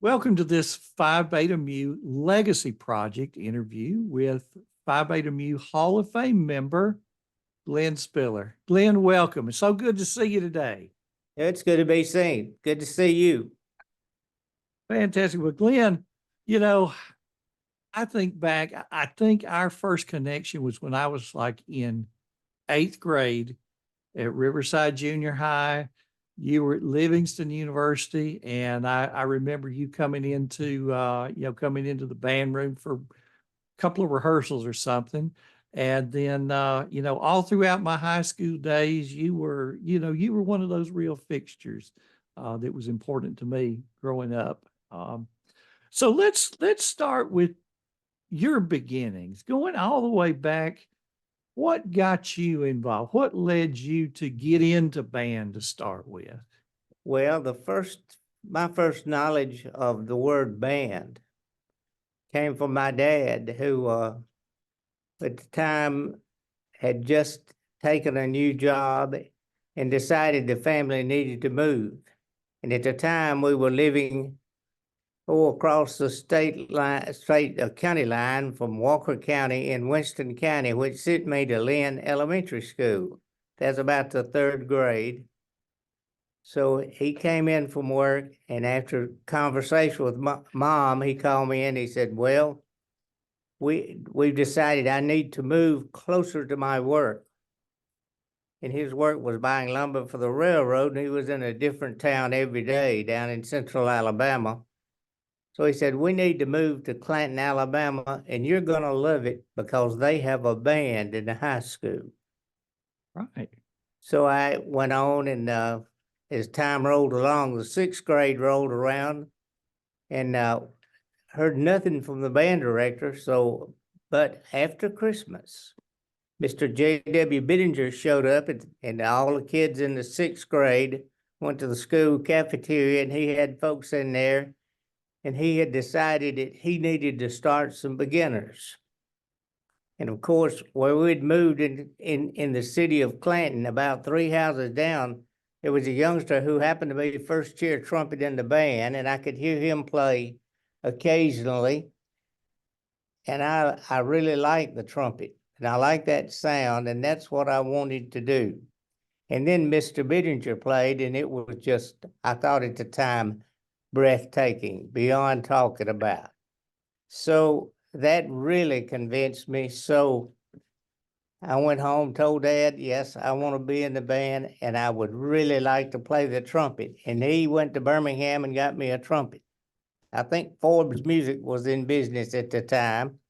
Welcome to this Phi Beta Mu Legacy Project interview with Phi Beta Mu Hall of Fame member, Glenn Spiller. Glenn, welcome. It's so good to see you today. It's good to be seen. Good to see you. Fantastic. Well, Glenn, you know, I think back, I think our first connection was when I was like in 8th grade at Riverside Junior High. You were at Livingston University, and I remember you coming into coming into the band room for a couple of rehearsals or something. And then all throughout my high school days, you were one of those real fixtures that was important to me growing up. So let's start with your beginnings, going all the way back. What got you involved? What led you to get into band to start with? Well, my first knowledge of the word band came from my dad, who at the time had just taken a new job and decided the family needed to move. And at the time we were living across the county line from Walker County in Winston County, which sent me to Lynn Elementary School. That's about the 3rd grade. So he came in from work, and after conversation with mom, he called me in. He said, "Well, we've decided I need to move closer to my work." And his work was buying lumber for the railroad, and he was in a different town every day down in central Alabama. So he said, "We need to move to Clanton, Alabama, and you're going to love it because they have a band in the high school." Right. So I went on, and as time rolled along, the 6th grade rolled around, and heard nothing from the band director. But after Christmas, Mr. J.W. Bittinger showed up, and all the kids in the 6th grade went to the school cafeteria, and he had folks in there. And he had decided that he needed to start some beginners. And of course, where we'd moved in the city of Clanton, about 3 houses down, there was a youngster who happened to be the first chair trumpet in the band, and I could hear him play occasionally. And I really liked the trumpet, and I liked that sound, and that's what I wanted to do. And then Mr. Bittinger played, and it was just, I thought at the time, breathtaking, beyond talking about. So that really convinced me. So I went home, told Dad, yes, I want to be in the band, and I would really like to play the trumpet. And he went to Birmingham and got me a trumpet. I think Forbes Music was in business at the time,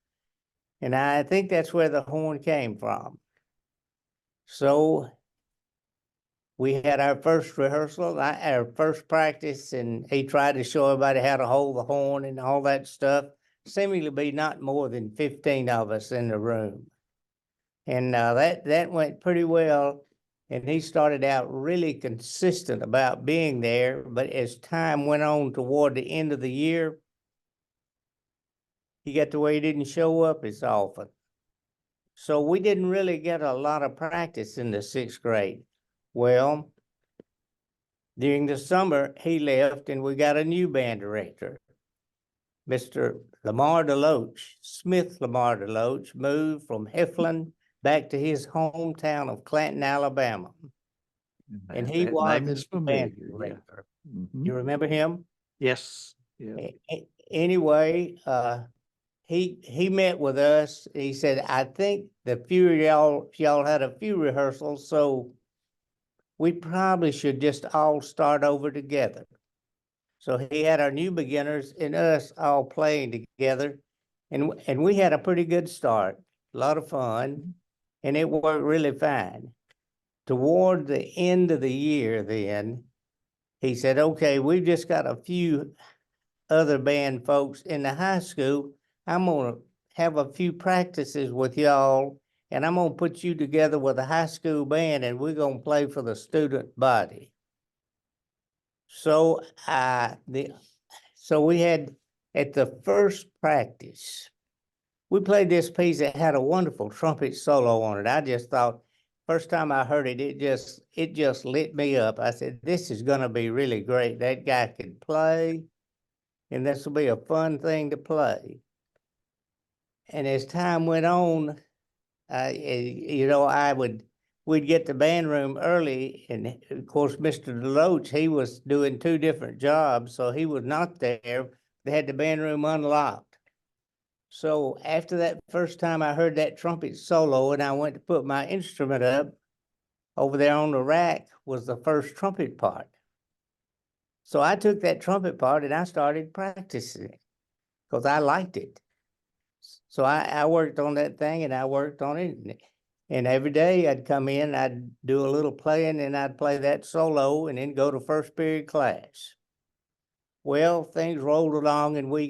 and I think that's where the horn came from. So we had our first rehearsal, our first practice, and he tried to show everybody how to hold the horn and all that stuff. Seemingly be not more than 15 of us in the room. And that went pretty well. And he started out really consistent about being there. But as time went on toward the end of the year, he got to where he didn't show up as often. So we didn't really get a lot of practice in the 6th grade. Well, during the summer, he left, and we got a new band director. Mr. Lamar DeLoach, Smith Lamar DeLoach, moved from Heflin back to his hometown of Clanton, Alabama. And he was the band director. Yeah. Mm-hmm. You remember him? Yes. Yeah. Anyway, he met with us. He said, "I think the few of y'all had a few rehearsals, so we probably should just all start over together." So he had our new beginners and us all playing together, and we had a pretty good start, a lot of fun, and it worked really fine. Toward the end of the year then, he said, "Okay, we've just got a few other band folks in the high school. I'm gonna have a few practices with y'all, and I'm gonna put you together with a high school band, and we're gonna play for the student body." So we had, at the first practice, we played this piece that had a wonderful trumpet solo on it. I just thought, first time I heard it, it just lit me up. I said, "This is gonna be really great. That guy can play." and this will be a fun thing to play. And as time went on, we'd get to band room early, and of course, Mr. Deloach, he was doing 2 different jobs, so he was not there. They had the band room unlocked. So after that first time I heard that trumpet solo and I went to put my instrument up, over there on the rack was the first trumpet part. So I took that trumpet part and I started practicing it because I liked it. So I worked on that thing and I worked on it. And every day I'd come in, I'd do a little playing and I'd play that solo and then go to first period class. Well, things rolled along and we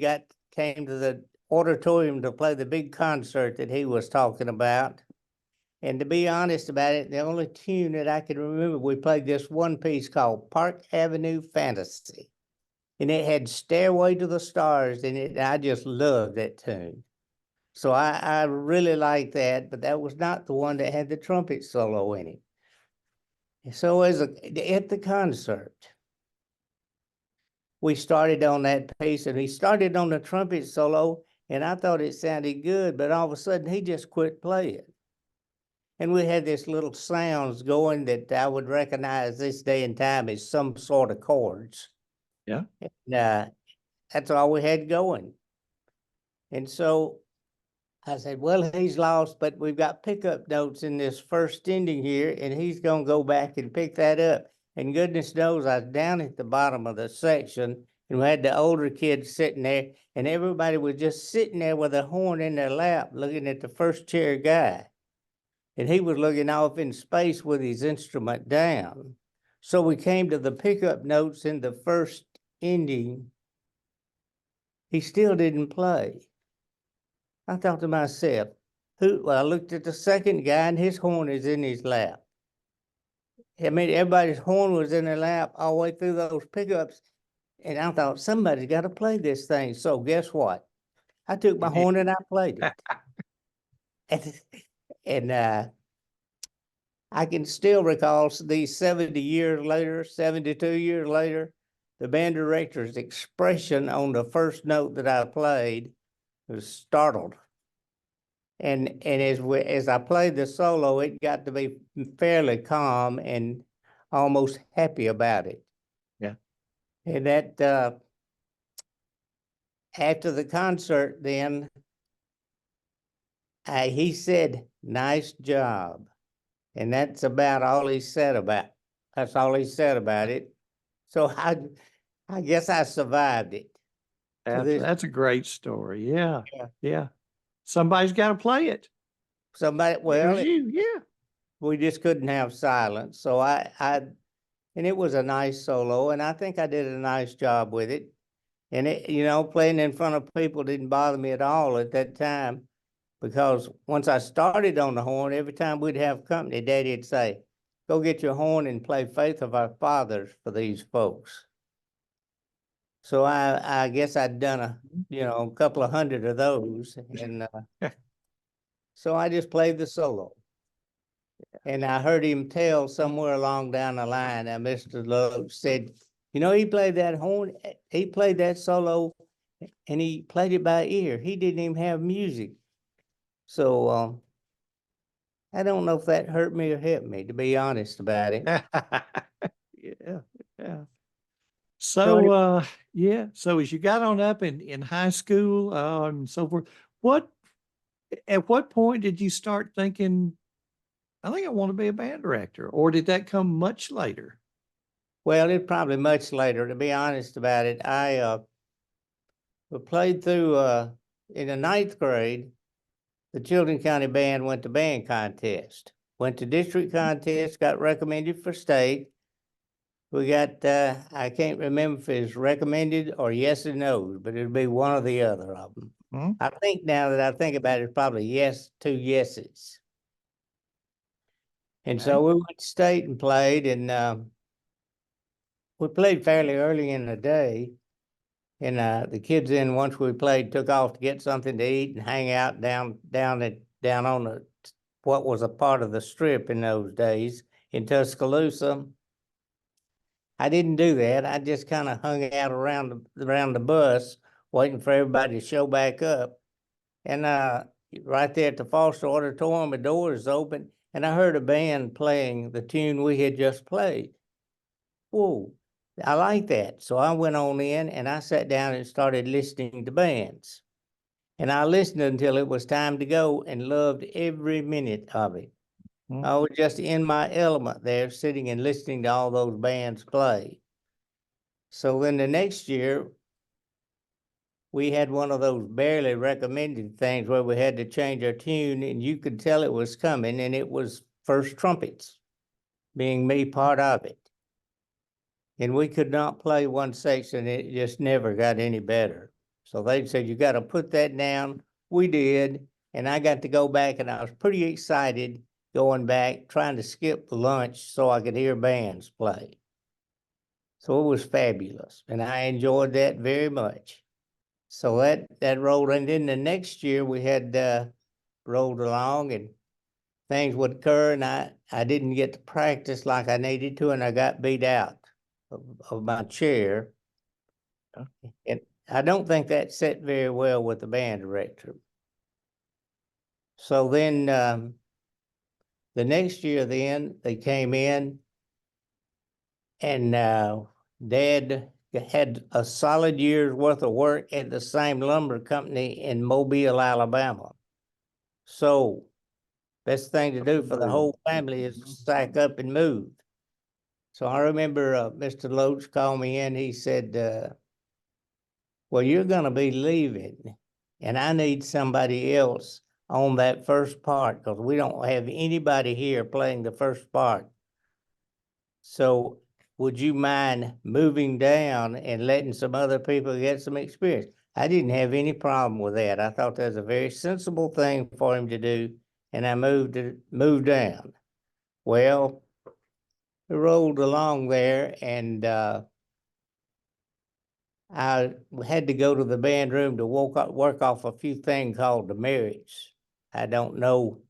came to the auditorium to play the big concert that he was talking about. And to be honest about it, the only tune that I can remember, we played this one piece called Park Avenue Fantasy. And it had Stairway to the Stars in it, and I just loved that tune. So I really liked that, but that was not the one that had the trumpet solo in it. So at the concert, we started on that piece, and he started on the trumpet solo, and I thought it sounded good, but all of a sudden he just quit playing. And we had this little sounds going that I would recognize this day and time as some sort of chords. Yeah. And that's all we had going. And so I said, well, he's lost, but we've got pickup notes in this first ending here, and he's going to go back and pick that up. And goodness knows, I was down at the bottom of the section, and we had the older kids sitting there, and everybody was just sitting there with a horn in their lap, looking at the first chair guy. And he was looking off in space with his instrument down. So we came to the pickup notes in the first ending. He still didn't play. I thought to myself, I looked at the second guy and his horn is in his lap. I mean, everybody's horn was in their lap all the way through those pickups. And I thought, somebody's got to play this thing. So guess what? I took my horn and I played it. and I can still recall these 70 years later, 72 years later, the band director's expression on the first note that I played was startled. And as I played the solo, it got to be fairly calm and almost happy about it. Yeah. And that after the concert, then he said, "Nice job," and that's about all he said about. That's all he said about it. So I guess I survived it. That's a great story. Yeah. Yeah. Yeah. Somebody's got to play it. Somebody, It well, was you. Yeah. we just couldn't have silence. So and it was a nice solo, and I think I did a nice job with it. And playing in front of people didn't bother me at all at that time, because once I started on the horn, every time we'd have company, Daddy'd say, "Go get your horn and play Faith of Our Fathers for these folks." So I guess I'd done a couple of hundred of those, and so I just played the solo. And I heard him tell somewhere along down the line that Mr. Love said, he played that horn, he played that solo, and he played it by ear. He didn't even have music. So I don't know if that hurt me or helped me, to be honest about it. Yeah. Yeah. So, yeah. So as you got on up in high school, and so forth, at what point did you start thinking, I think I want to be a band director, or did that come much later? Well, it's probably much later, to be honest about it. I played through, in the 9th grade, the Children County Band went to band contest, went to district contest, got recommended for state. We got, I can't remember if it's recommended or yes or no, but it'd be one or the other of them. Hmm? I think now that I think about it, it's probably yes, 2 yeses. And so we went to state and played, and we played fairly early in the day. And the kids then, once we played, took off to get something to eat and hang out down on what was a part of the strip in those days in Tuscaloosa. I didn't do that. I just kind of hung out around the bus, waiting for everybody to show back up. And right there at the Foster Auditorium, the doors open, and I heard a band playing the tune we had just played. Whoa, I like that. So I went on in and I sat down and started listening to bands. And I listened until it was time to go and loved every minute of it. I was just in my element there, sitting and listening to all those bands play. So then the next year, we had one of those barely recommended things where we had to change our tune, and you could tell it was coming, and it was First Trumpets, being me part of it. And we could not play one section, it just never got any better. So they said, you got to put that down. We did, and I got to go back, and I was pretty excited going back, trying to skip lunch so I could hear bands play. So it was fabulous, and I enjoyed that very much. So that rolled, and then the next year we had rolled along, and things would occur, and I didn't get to practice like I needed to, and I got beat out of my chair. And I don't think that set very well with the band director. So then the next year, then they came in, and Dad had a solid year's worth of work at the same lumber company in Mobile, Alabama. So best thing to do for the whole family is to stack up and move. So I remember Mr. Loach called me in. He said, well, you're going to be leaving, and I need somebody else on that first part because we don't have anybody here playing the first part. So would you mind moving down and letting some other people get some experience? I didn't have any problem with that. I thought that was a very sensible thing for him to do, and I moved down. Well, I rolled along there, and I had to go to the band room to work off a few things called demerits. I don't know.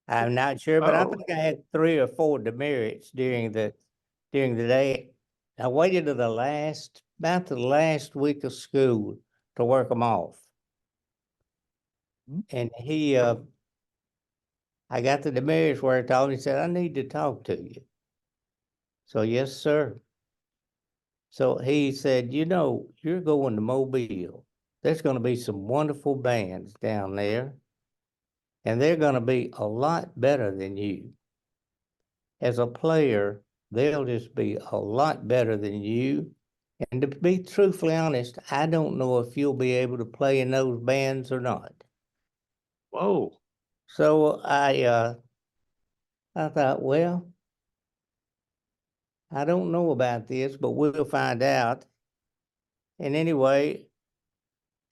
I'm not sure, but I think I had 3 or 4 demerits during the day. I waited to about the last week of school to work them off. And I got the demerits worked off. He said, I need to talk to you. So, yes, sir. So he said, you know, you're going to Mobile. There's going to be some wonderful bands down there, and they're going to be a lot better than you. As a player, they'll just be a lot better than you. And to be truthfully honest, I don't know if you'll be able to play in those bands or not. Whoa. So I thought, well, I don't know about this, but we'll find out. And anyway,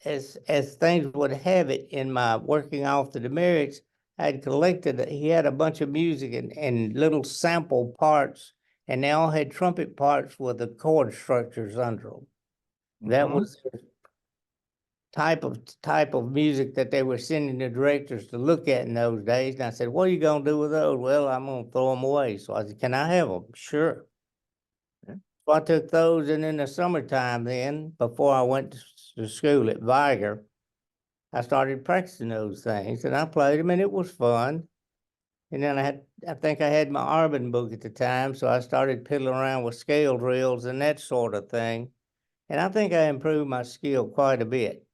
as things would have it, in my working off the demerits, he had a bunch of music and little sample parts, and they all had trumpet parts with the chord structures under them. That was the type of music that they were sending the directors to look at in those days. And I said, what are you going to do with those? Well, I'm going to throw them away. So I said, can I have them? Sure. Okay. So I took those, and in the summertime then, before I went to school at Viger, I started practicing those things, and I played them, and it was fun. And then I think I had my Arbin book at the time, so I started piddling around with scale drills and that sort of thing. And I think I improved my skill quite a bit.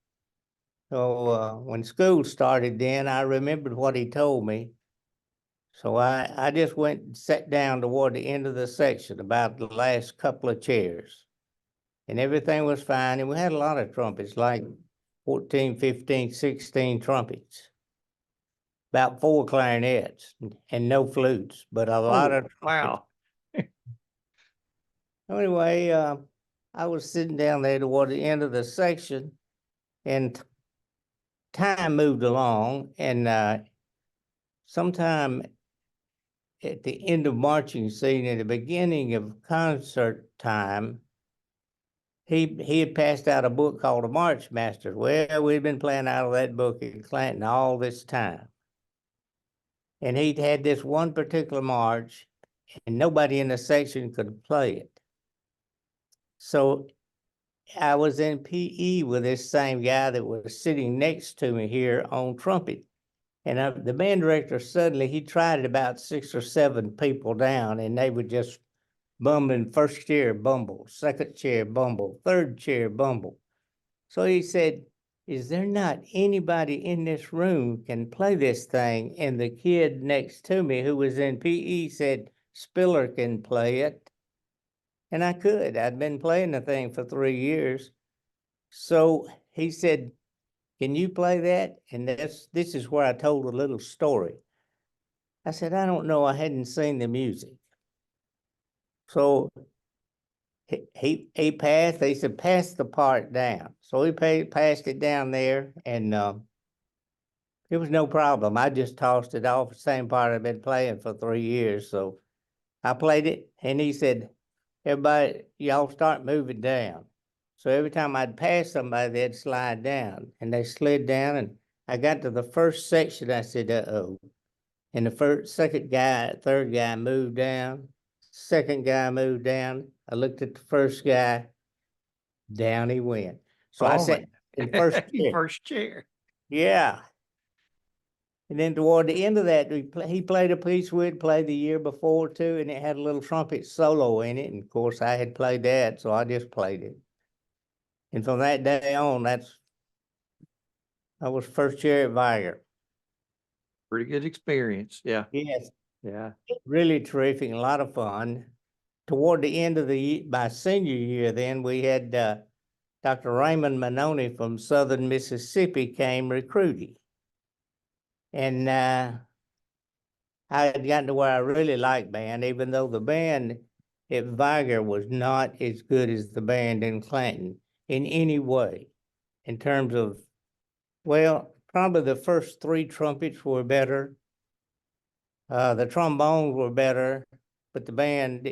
So when school started then, I remembered what he told me. So I just went and sat down toward the end of the section, about the last couple of chairs. And everything was fine, and we had a lot of trumpets, like 14, 15, 16 trumpets. About 4 clarinets and no flutes, but a lot of trumpets. Wow. Anyway, I was sitting down there toward the end of the section, and time moved along, and sometime at the end of marching scene, at the beginning of concert time, he had passed out a book called The March Masters. Well, we'd been playing out of that book in Clanton all this time. And he'd had this one particular march, and nobody in the section could play it. So I was in PE with this same guy that was sitting next to me here on trumpet. And the band director suddenly, he tried about 6 or 7 people down, and they would just bumbling. First chair bumble, second chair bumble, third chair bumble. So he said, is there not anybody in this room can play this thing? And the kid next to me who was in PE said, Spiller can play it. And I could. I'd been playing the thing for 3 years. So he said, can you play that? And this is where I told a little story. I said, I don't know. I hadn't seen the music. So he passed. They said, pass the part down. So he passed it down there, and it was no problem. I just tossed it off, the same part I've been playing for 3 years. So I played it, and he said, everybody, y'all start moving down. So every time I'd pass somebody, they'd slide down, and they slid down, and I got to the first section. I said, uh-oh. And the second guy, third guy moved down. Second guy moved down. I looked at the first guy, down he went. So I sat in first chair. First chair. Yeah. And then toward the end of that, he played a piece we'd played the year before too, and it had a little trumpet solo in it. And of course, I had played that, so I just played it. And from that day on, I was first chair at Viger. Pretty good experience. Yeah. Yes, Yeah. really terrific, a lot of fun. Toward the end of my senior year, then we had Dr. Raymond Manoni from Southern Mississippi came recruiting. And I had gotten to where I really liked band, even though the band at Viger was not as good as the band in Clanton in any way, in terms of, well, probably the first 3 trumpets were better. The trombones were better, but the band,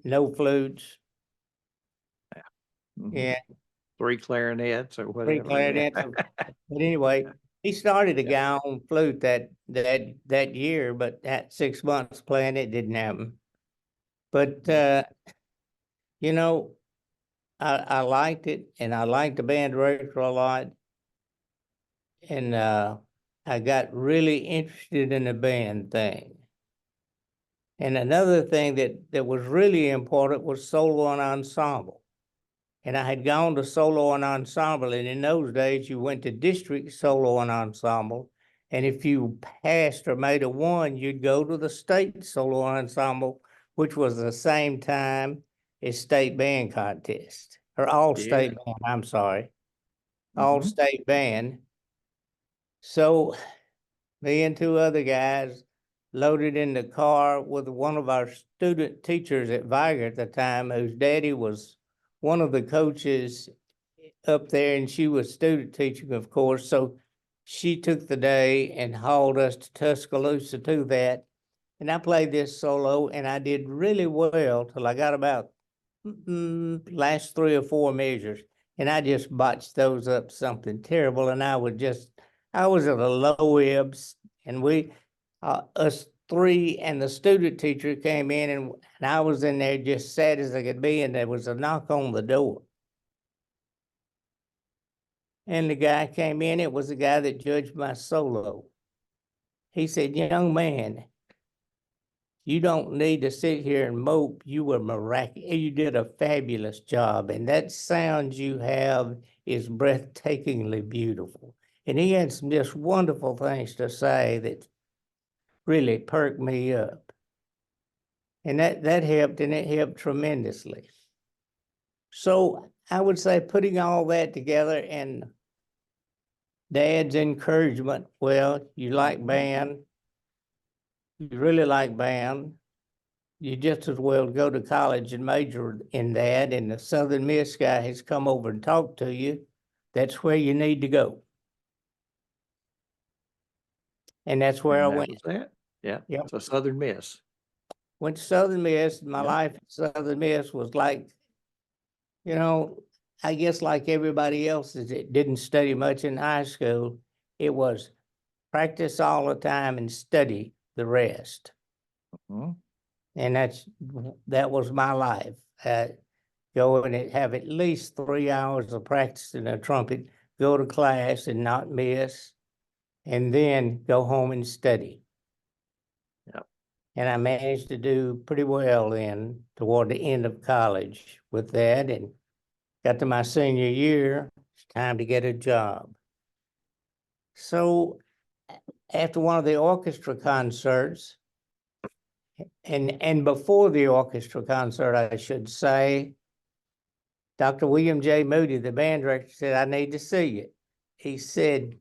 no flutes. Mhm. Yeah, 3 clarinets or 3 whatever. clarinets. But anyway, he started a guy on flute that year, but that 6 months playing it didn't happen. But I liked it, and I liked the band director a lot, and I got really interested in the band thing. And another thing that was really important was solo and ensemble. And I had gone to solo and ensemble, and in those days you went to district solo and ensemble. And if you passed or made a 1, you'd go to the state solo ensemble, which was the same time as state band contest, or all state band, I'm sorry, all state band. So me and 2 other guys loaded in the car with one of our student teachers at Viger at the time, whose daddy was one of the coaches up there, and she was student teaching, of course. So she took the day and hauled us to Tuscaloosa to that. And I played this solo, and I did really well till I got about last 3 or 4 measures. And I just botched those up something terrible. And I was at a low ebbs, and us 3 and the student teacher came in, and I was in there just sad as I could be, and there was a knock on the door. And the guy came in. It was the guy that judged my solo. He said, young man, you don't need to sit here and mope. You were miraculous. You did a fabulous job, and that sound you have is breathtakingly beautiful. And he had some just wonderful things to say that really perked me up. And that helped, and it helped tremendously. So I would say putting all that together and Dad's encouragement, well, you like band, you really like band, you just as well go to college and major in that, and the Southern Miss guy has come over and talked to you, that's where you need to go. And that's where I went. Was that? Yeah. Yep. So Southern Miss. Went to Southern Miss. My life at Southern Miss was like, I guess like everybody else that didn't study much in high school, it was practice all the time and study the rest. And that was my life. go and have at least 3 hours of practicing a trumpet, go to class and not miss, and then go home and study. Yep. And I managed to do pretty well then toward the end of college with that, and got to my senior year, it's time to get a job. So after one of the orchestra concerts, and before the orchestra concert, I should say, Dr. William J. Moody, the band director, said, I need to see you. He said,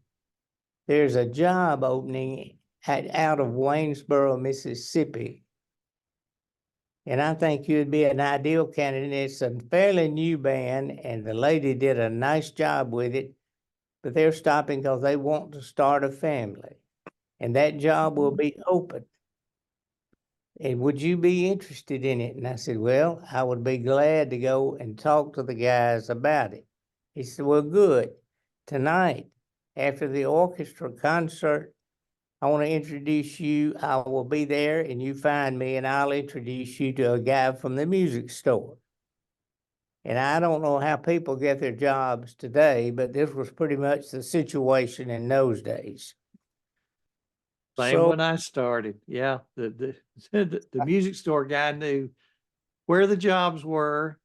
there's a job opening out of Waynesboro, Mississippi. And I think you'd be an ideal candidate. It's a fairly new band, and the lady did a nice job with it, but they're stopping because they want to start a family. And that job will be open. And would you be interested in it? And I said, well, I would be glad to go and talk to the guys about it. He said, well, good. Tonight, after the orchestra concert, I want to introduce you. I will be there and you find me and I'll introduce you to a guy from the music store. And I don't know how people get their jobs today, but this was pretty much the situation in those days. Same So when I started. Yeah. The music store guy knew where the jobs were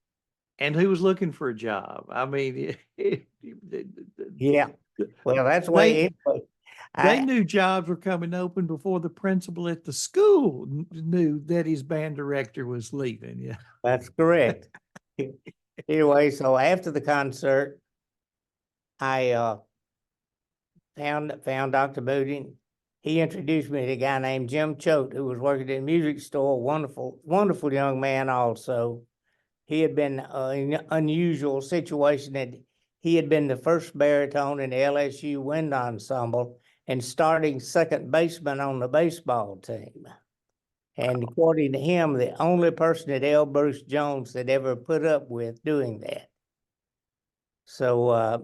and who was looking for a job. I mean, yeah, well, that's the they, way anyway. they knew jobs were coming open before the principal at the school knew that his band director was leaving. Yeah. That's correct. Anyway, so after the concert, I found Dr. Moody. He introduced me to a guy named Jim Choate, who was working at a music store. Wonderful young man also. He had been in an unusual situation that he had been the first baritone in the LSU wind ensemble and starting second baseman on the baseball team. And according to him, the only person that L. Bruce Jones had ever put up with doing that. So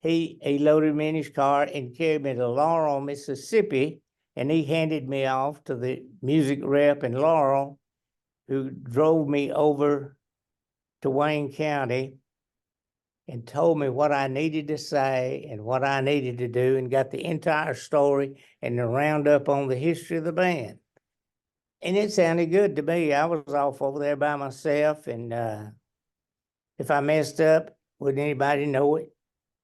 he loaded me in his car and carried me to Laurel, Mississippi, and he handed me off to the music rep in Laurel, who drove me over to Wayne County and told me what I needed to say and what I needed to do, and got the entire story and the roundup on the history of the band. And it sounded good to me. I was off over there by myself, and if I messed up, wouldn't anybody know it?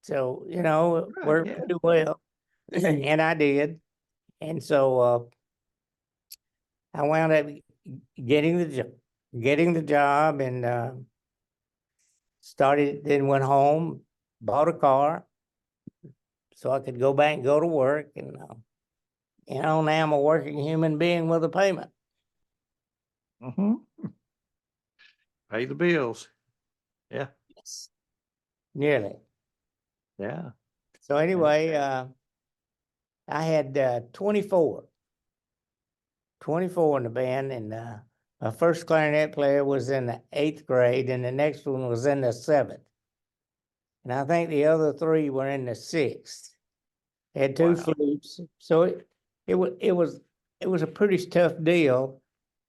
So, it worked Yeah. pretty well. And I did. And so I wound up getting the job and then went home, bought a car so I could go back and go to work. And now I'm a working human being with a payment. Pay the bills. Yeah. Yes. Nearly. Yeah. So anyway, I had 24 in the band, and my first clarinet player was in the 8th grade, and the next one was in the 7th. And I think the other 3 were in the 6th. Had 2 flutes. So it was a pretty tough deal.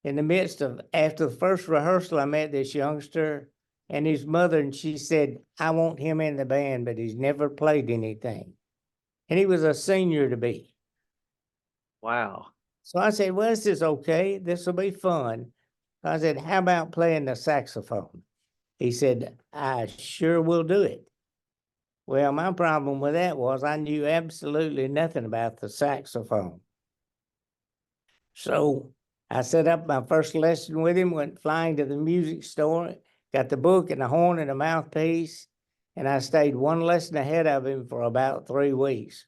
In the midst of, after the first rehearsal, I met this youngster and his mother, and she said, I want him in the band, but he's never played anything. And he was a senior to be. Wow. So I said, well, this is okay. This will be fun. I said, how about playing the saxophone? He said, I sure will do it. Well, my problem with that was I knew absolutely nothing about the saxophone. So I set up my first lesson with him, went flying to the music store, got the book and the horn and the mouthpiece, and I stayed one lesson ahead of him for about 3 weeks.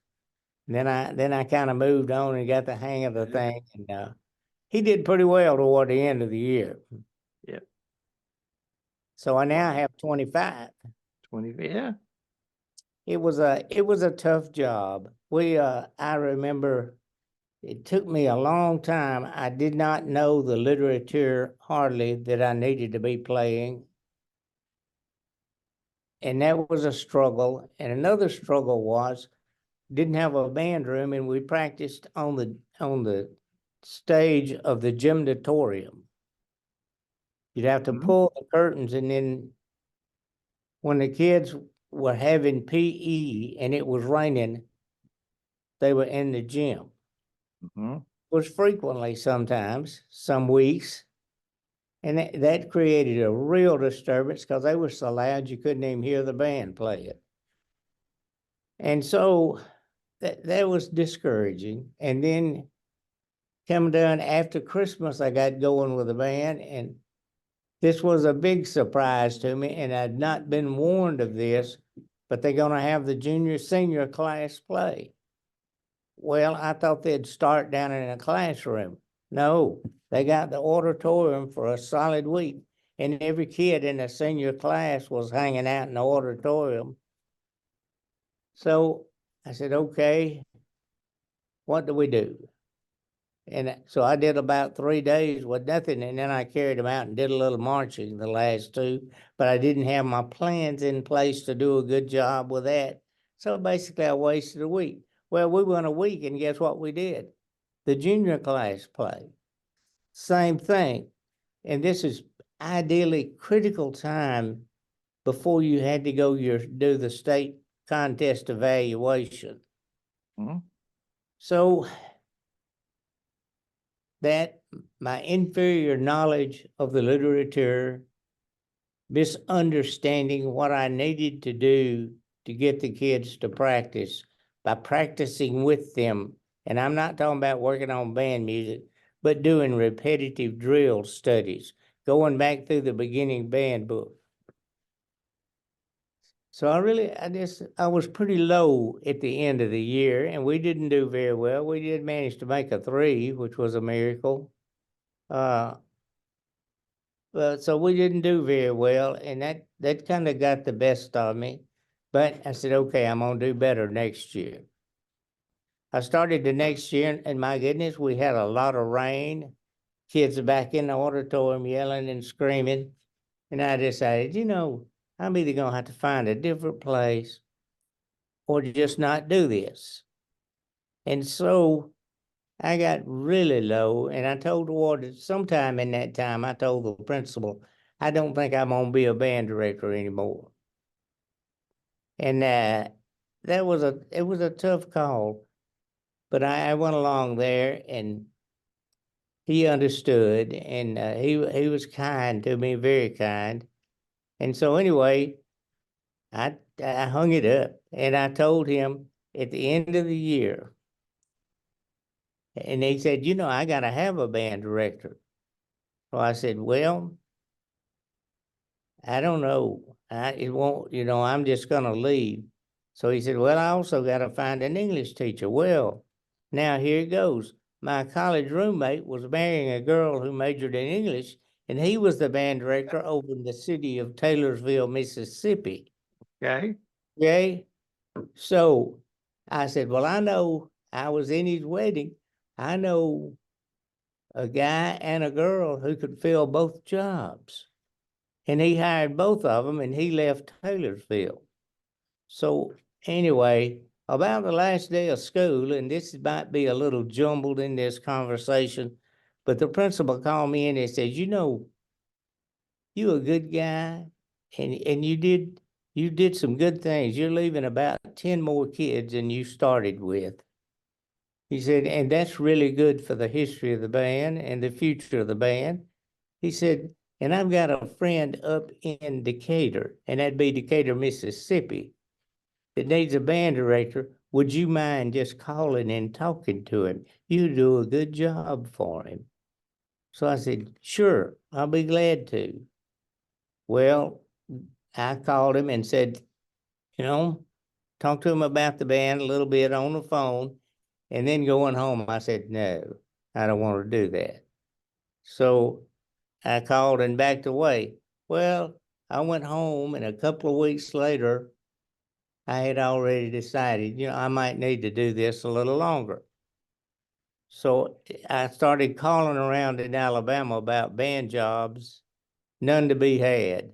And then I kind of moved on and got the hang of the thing, and he did pretty well toward the end of the year. Yep. So I now have 25. 20. Yeah. It was a tough job. I remember it took me a long time. I did not know the literature hardly that I needed to be playing. And that was a struggle. And another struggle was didn't have a band room, and we practiced on the stage of the gymnatorium. You'd have to pull the curtains and then when the kids were having PE and it was raining, they were in the gym. Mhm. Was frequently sometimes, some weeks. And that created a real disturbance because they were so loud you couldn't even hear the band play it. And so that was discouraging. And then coming down after Christmas, I got going with the band, and this was a big surprise to me, and I'd not been warned of this, but they're gonna have the junior senior class play. Well, I thought they'd start down in a classroom. No, they got the auditorium for a solid week, and every kid in the senior class was hanging out in the auditorium. So I said, okay, what do we do? And so I did about 3 days with nothing, and then I carried them out and did a little marching the last two, but I didn't have my plans in place to do a good job with that. So basically I wasted a week. Well, we went a week, and guess what we did? The junior class played. Same thing. And this is ideally critical time before you had to go do the state contest evaluation. Mhm. So that my inferior knowledge of the literature, misunderstanding what I needed to do to get the kids to practice by practicing with them. And I'm not talking about working on band music, but doing repetitive drill studies, going back through the beginning band book. So I was pretty low at the end of the year, and we didn't do very well. We did manage to make a 3, which was a miracle. But so we didn't do very well, and that kind of got the best of me. But I said, okay, I'm gonna do better next year. I started the next year, and my goodness, we had a lot of rain. Kids are back in the auditorium yelling and screaming. And I decided, I'm either gonna have to find a different place or just not do this. And so I got really low, and I told the warden sometime in that time, I told the principal, I don't think I'm gonna be a band director anymore. And it was a tough call, but I went along there, and he understood, and he was kind to me, very kind. And so anyway, I hung it up, and I told him at the end of the year, and he said, I gotta have a band director. So I said, well, I don't know. It won't, I'm just gonna leave. So he said, well, I also gotta find an English teacher. Well, now here it goes. My college roommate was marrying a girl who majored in English, and he was the band director over in the city of Taylorsville, Mississippi. Okay. Okay. So I said, well, I was in his wedding. I know a guy and a girl who could fill both jobs. And he hired both of them, and he left Taylorsville. So anyway, about the last day of school, and this might be a little jumbled in this conversation, but the principal called me in and said, you a good guy, and you did some good things. You're leaving about 10 more kids than you started with. He said, and that's really good for the history of the band and the future of the band. He said, and I've got a friend up in Decatur, and that'd be Decatur, Mississippi, that needs a band director. Would you mind just calling and talking to him? You do a good job for him. So I said, sure, I'll be glad to. Well, I called him and said, talk to him about the band a little bit on the phone. And then going home, I said, no, I don't want to do that. So I called and backed away. Well, I went home, and a couple of weeks later, I had already decided, I might need to do this a little longer. So I started calling around in Alabama about band jobs, none to be had.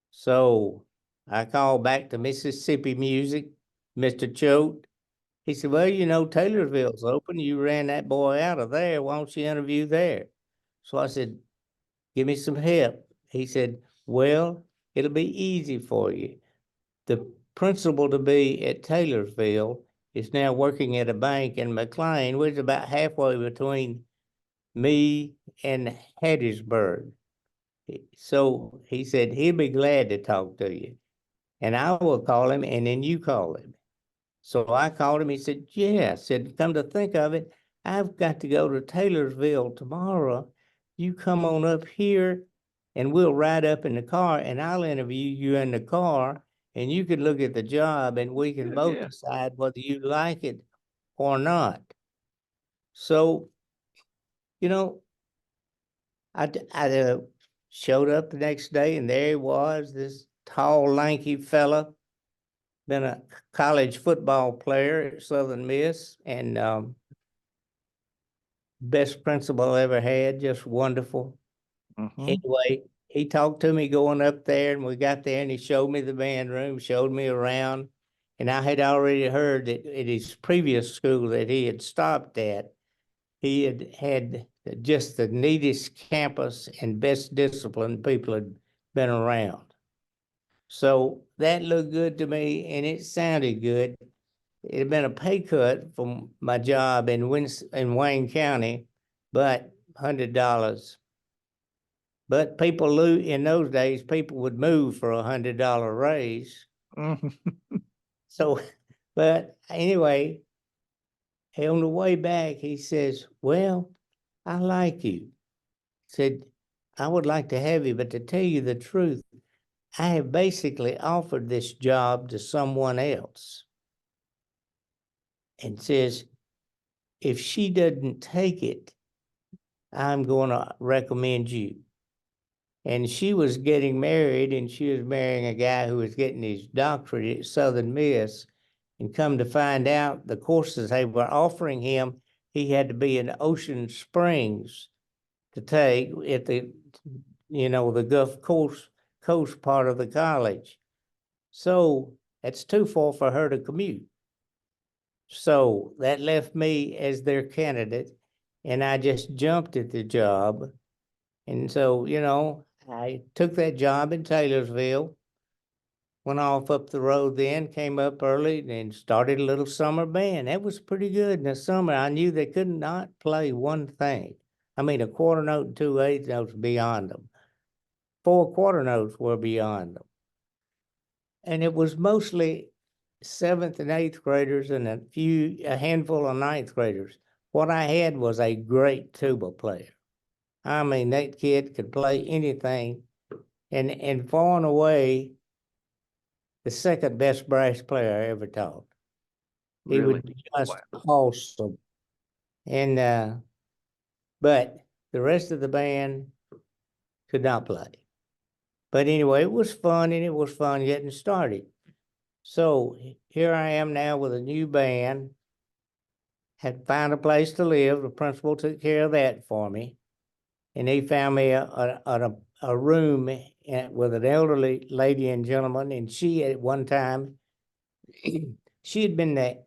So I called back to Mississippi Music, Mr. Choate. He said, well, Taylorsville's open. You ran that boy out of there. Why don't you interview there? So I said, give me some help. He said, well, it'll be easy for you. The principal to be at Taylorsville is now working at a bank in McLean, which is about halfway between me and Hattiesburg. So he said he'd be glad to talk to you. And I will call him, and then you call him. So I called him. He said, yeah. I said, come to think of it, I've got to go to Taylorsville tomorrow. You come on up here and we'll ride up in the car and I'll interview you in the car and you can look at the job and we can both decide whether you like it or not. So, you know, I showed up the next day and there he was, this tall, lanky fella, been a college football player at Southern Miss, and best principal I ever had, just wonderful. Anyway, he talked to me going up there, and we got there and he showed me the band room, showed me around. And I had already heard that at his previous school that he had stopped at, he had just the neatest campus and best disciplined people had been around. So that looked good to me and it sounded good. It had been a pay cut from my job in Wayne County, but $100. But people in those days, people would move for $100 raise. So, but anyway, on the way back, he says, well, I like you. Said, I would like to have you, but to tell you the truth, I have basically offered this job to someone else. And says, if she doesn't take it, I'm going to recommend you. And she was getting married, and she was marrying a guy who was getting his doctorate at Southern Miss. And come to find out, the courses they were offering him, he had to be in Ocean Springs to take at the, the Gulf Coast part of the college. So that's too far for her to commute. So that left me as their candidate, and I just jumped at the job. And so, I took that job in Taylorsville, went off up the road then, came up early and started a little summer band. That was pretty good in the summer. I knew they could not play one thing. I mean, a quarter note and 2/8 notes beyond them. 4 quarter notes were beyond them. And it was mostly 7th and 8th graders and a handful of 9th graders. What I had was a great tuba player. I mean, that kid could play anything, and far and away, the second best brass player I ever taught. He was just awesome. And but the rest of the band could not play. But anyway, it was fun, and it was fun getting started. So here I am now with a new band. Had to find a place to live. The principal took care of that for me. And he found me a room with an elderly lady and gentleman. And she, at one time, she had been the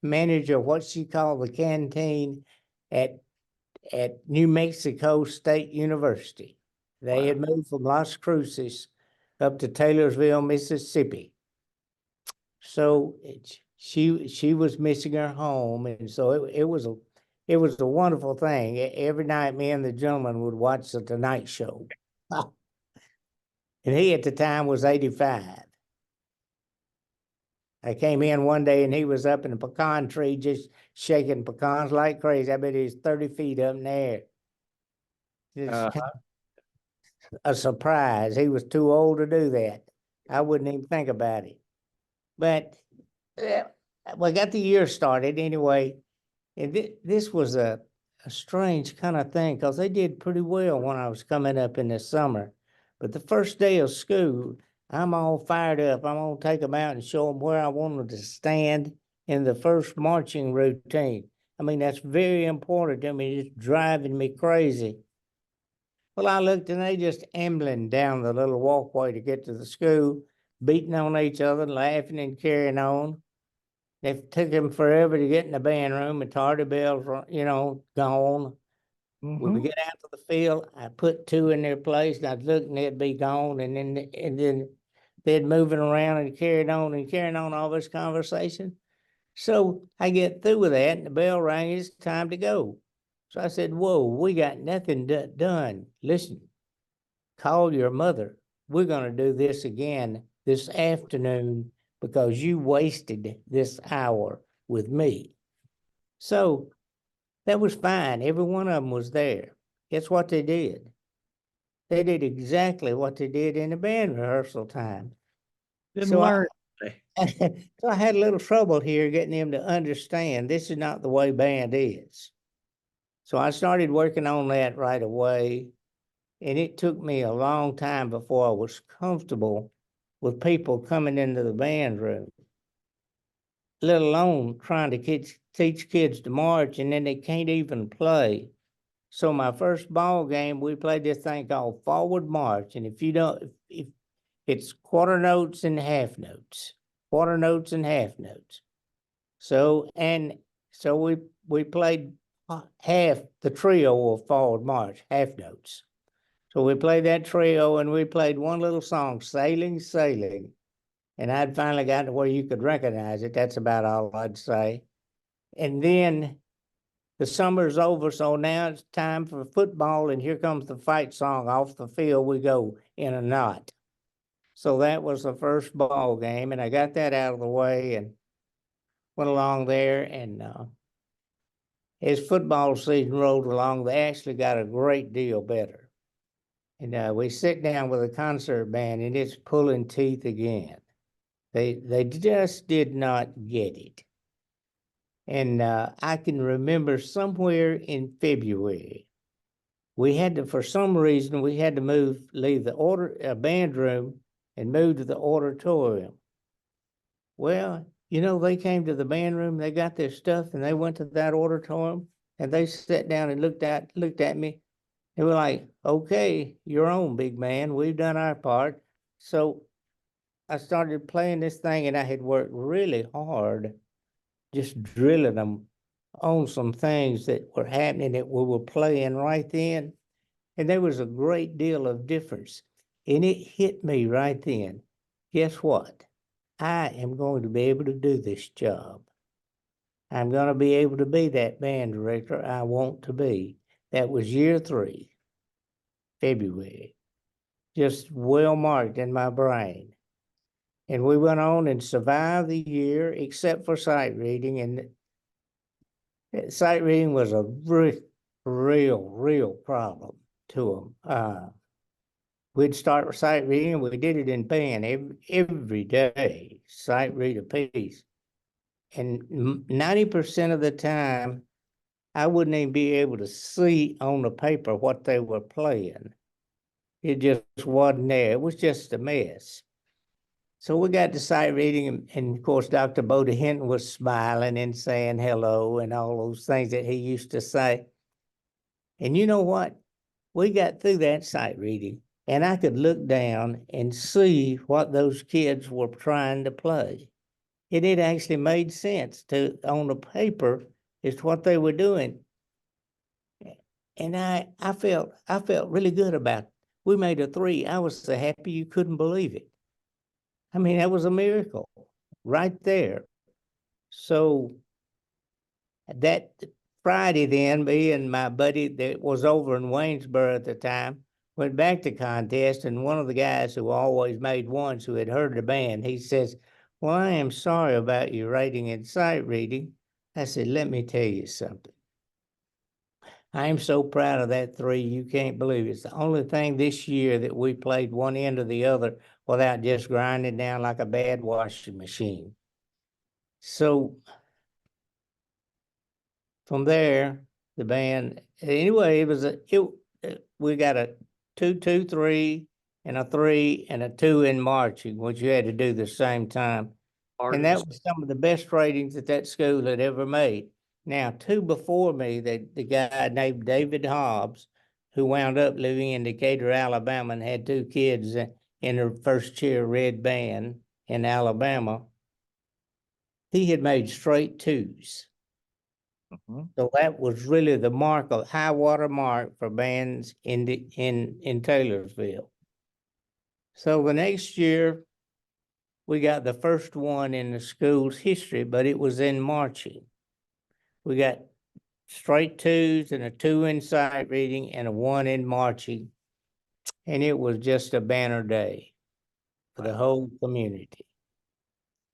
manager of what she called the canteen at New Mexico State University. They had moved from Las Cruces up to Taylorsville, Mississippi. So she was missing her home, and so it was a wonderful thing. Every night, me and the gentleman would watch the Tonight Show, and he at the time was 85. I came in one day and he was up in a pecan tree just shaking pecans like crazy. I bet he was 30 feet up in the air. It's a surprise. He was too old to do that. I wouldn't even think about it. But we got the year started anyway. And this was a strange kind of thing because they did pretty well when I was coming up in the summer. But the first day of school, I'm all fired up. I'm going to take them out and show them where I want them to stand in the first marching routine. I mean, that's very important to me. It's driving me crazy. Well, I looked and they just ambling down the little walkway to get to the school, beating on each other, laughing and carrying on. It took them forever to get in the band room, and tardy bells were, gone. We Mhm. would get out to the field, I put two in their place, and I'd look and they'd be gone, and then they'd moving around and carrying on all this conversation. So I get through with that, and the bell rang, it's time to go. So I said, whoa, we got nothing done. Listen, call your mother. We're gonna do this again this afternoon because you wasted this hour with me. So that was fine. Every one of them was there. Guess what they did? They did exactly what they did in the band rehearsal time. Didn't So learn. so I had a little trouble here getting them to understand this is not the way band is. So I started working on that right away. And it took me a long time before I was comfortable with people coming into the band room, let alone trying to teach kids to march, and then they can't even play. So my first ball game, we played this thing called forward march. And if you don't, if it's quarter notes and half notes, quarter notes and half notes. So we played half the trio of forward march, half notes. So we played that trio, and we played one little song, Sailing, Sailing. And I'd finally gotten to where you could recognize it. That's about all I'd say. And then the summer's over, so now it's time for football, and here comes the fight song. Off the field we go in a knot. So that was the first ball game, and I got that out of the way and went along there. And as football season rolled along, they actually got a great deal better. And we sit down with a concert band, and it's pulling teeth again. They just did not get it. And I can remember somewhere in February, we had to, for some reason, we had to leave the band room and move to the auditorium. Well, they came to the band room, they got their stuff, and they went to that auditorium, and they sat down and looked at me. They were like, okay, you're on, big man. We've done our part. So I started playing this thing, and I had worked really hard just drilling them on some things that were happening that we were playing right then. And there was a great deal of difference. And it hit me right then. Guess what? I am going to be able to do this job. I'm going to be able to be that band director I want to be. That was year 3, February. Just well marked in my brain. And we went on and survived the year, except for sight reading. And sight reading was a real problem to them. We'd start with sight reading, and we did it in band every day, sight read a piece. And 90% of the time, I wouldn't even be able to see on the paper what they were playing. It just wasn't there. It was just a mess. So we got to sight reading, and of course, Dr. Bodie Hinton was smiling and saying hello and all those things that he used to say. And you know what? We got through that sight reading, and I could look down and see what those kids were trying to play. And it actually made sense on the paper as to what they were doing. And I felt really good about it. We made a 3. I was so happy you couldn't believe it. I mean, that was a miracle right there. So that Friday then, me and my buddy that was over in Waynesboro at the time went back to contest, and one of the guys who always made ones who had heard the band, he says, well, I am sorry about your rating and sight reading. I said, let me tell you something. I am so proud of that 3, you can't believe it. It's the only thing this year that we played one end or the other without just grinding down like a bad washing machine. So from there, the band, anyway, we got a 2, 2, 3, and a 3 and a 2 in marching, which you had to do the same time. And that was some of the best ratings that school had ever made. Now, 2 before me, the guy named David Hobbs, who wound up living in Decatur, Alabama, and had 2 kids in the first chair red band in Alabama, he had made straight 2s. Mhm. So that was really the mark of high water mark for bands in Taylorsville. So the next year, we got the first one in the school's history, but it was in marching. We got straight twos and a 2 in sight reading and a 1 in marching. And it was just a banner day for the Wow. whole community.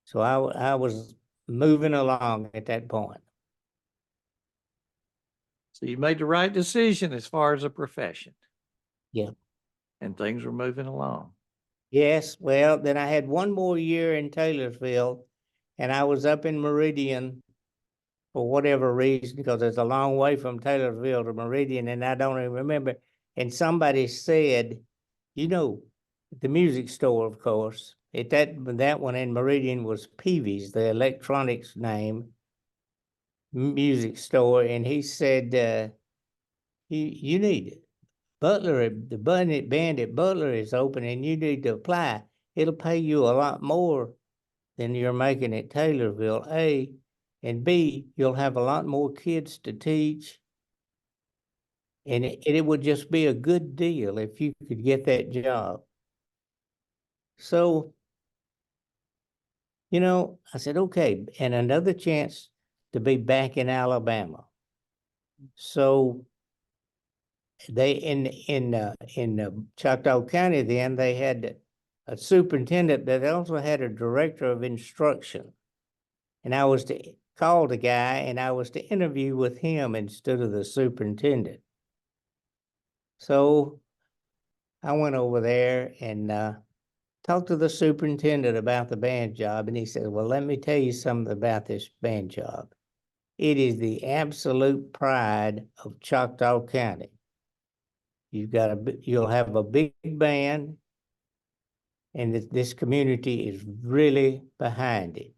So I was moving along at that point. So you made the right decision as far as a profession. Yeah. And things were moving along. Yes, well, then I had one more year in Taylorsville, and I was up in Meridian for whatever reason, because it's a long way from Taylorsville to Meridian, and I don't even remember. And somebody said, you know, the music store, of course, that one in Meridian was Peavy's, the electronics name, music store, and he said, you need it. Butler, the band at Butler is open, and you need to apply. It'll pay you a lot more than you're making at Taylorsville, A, and B, you'll have a lot more kids to teach. And it would just be a good deal if you could get that job. So, I said, okay, and another chance to be back in Alabama. So they in Choctaw County then they had a superintendent that also had a director of instruction. And I was to call the guy and I was to interview with him instead of the superintendent. So I went over there and talked to the superintendent about the band job. And he said, well, let me tell you something about this band job. It is the absolute pride of Choctaw County. You'll have a big band, and this community is really behind it.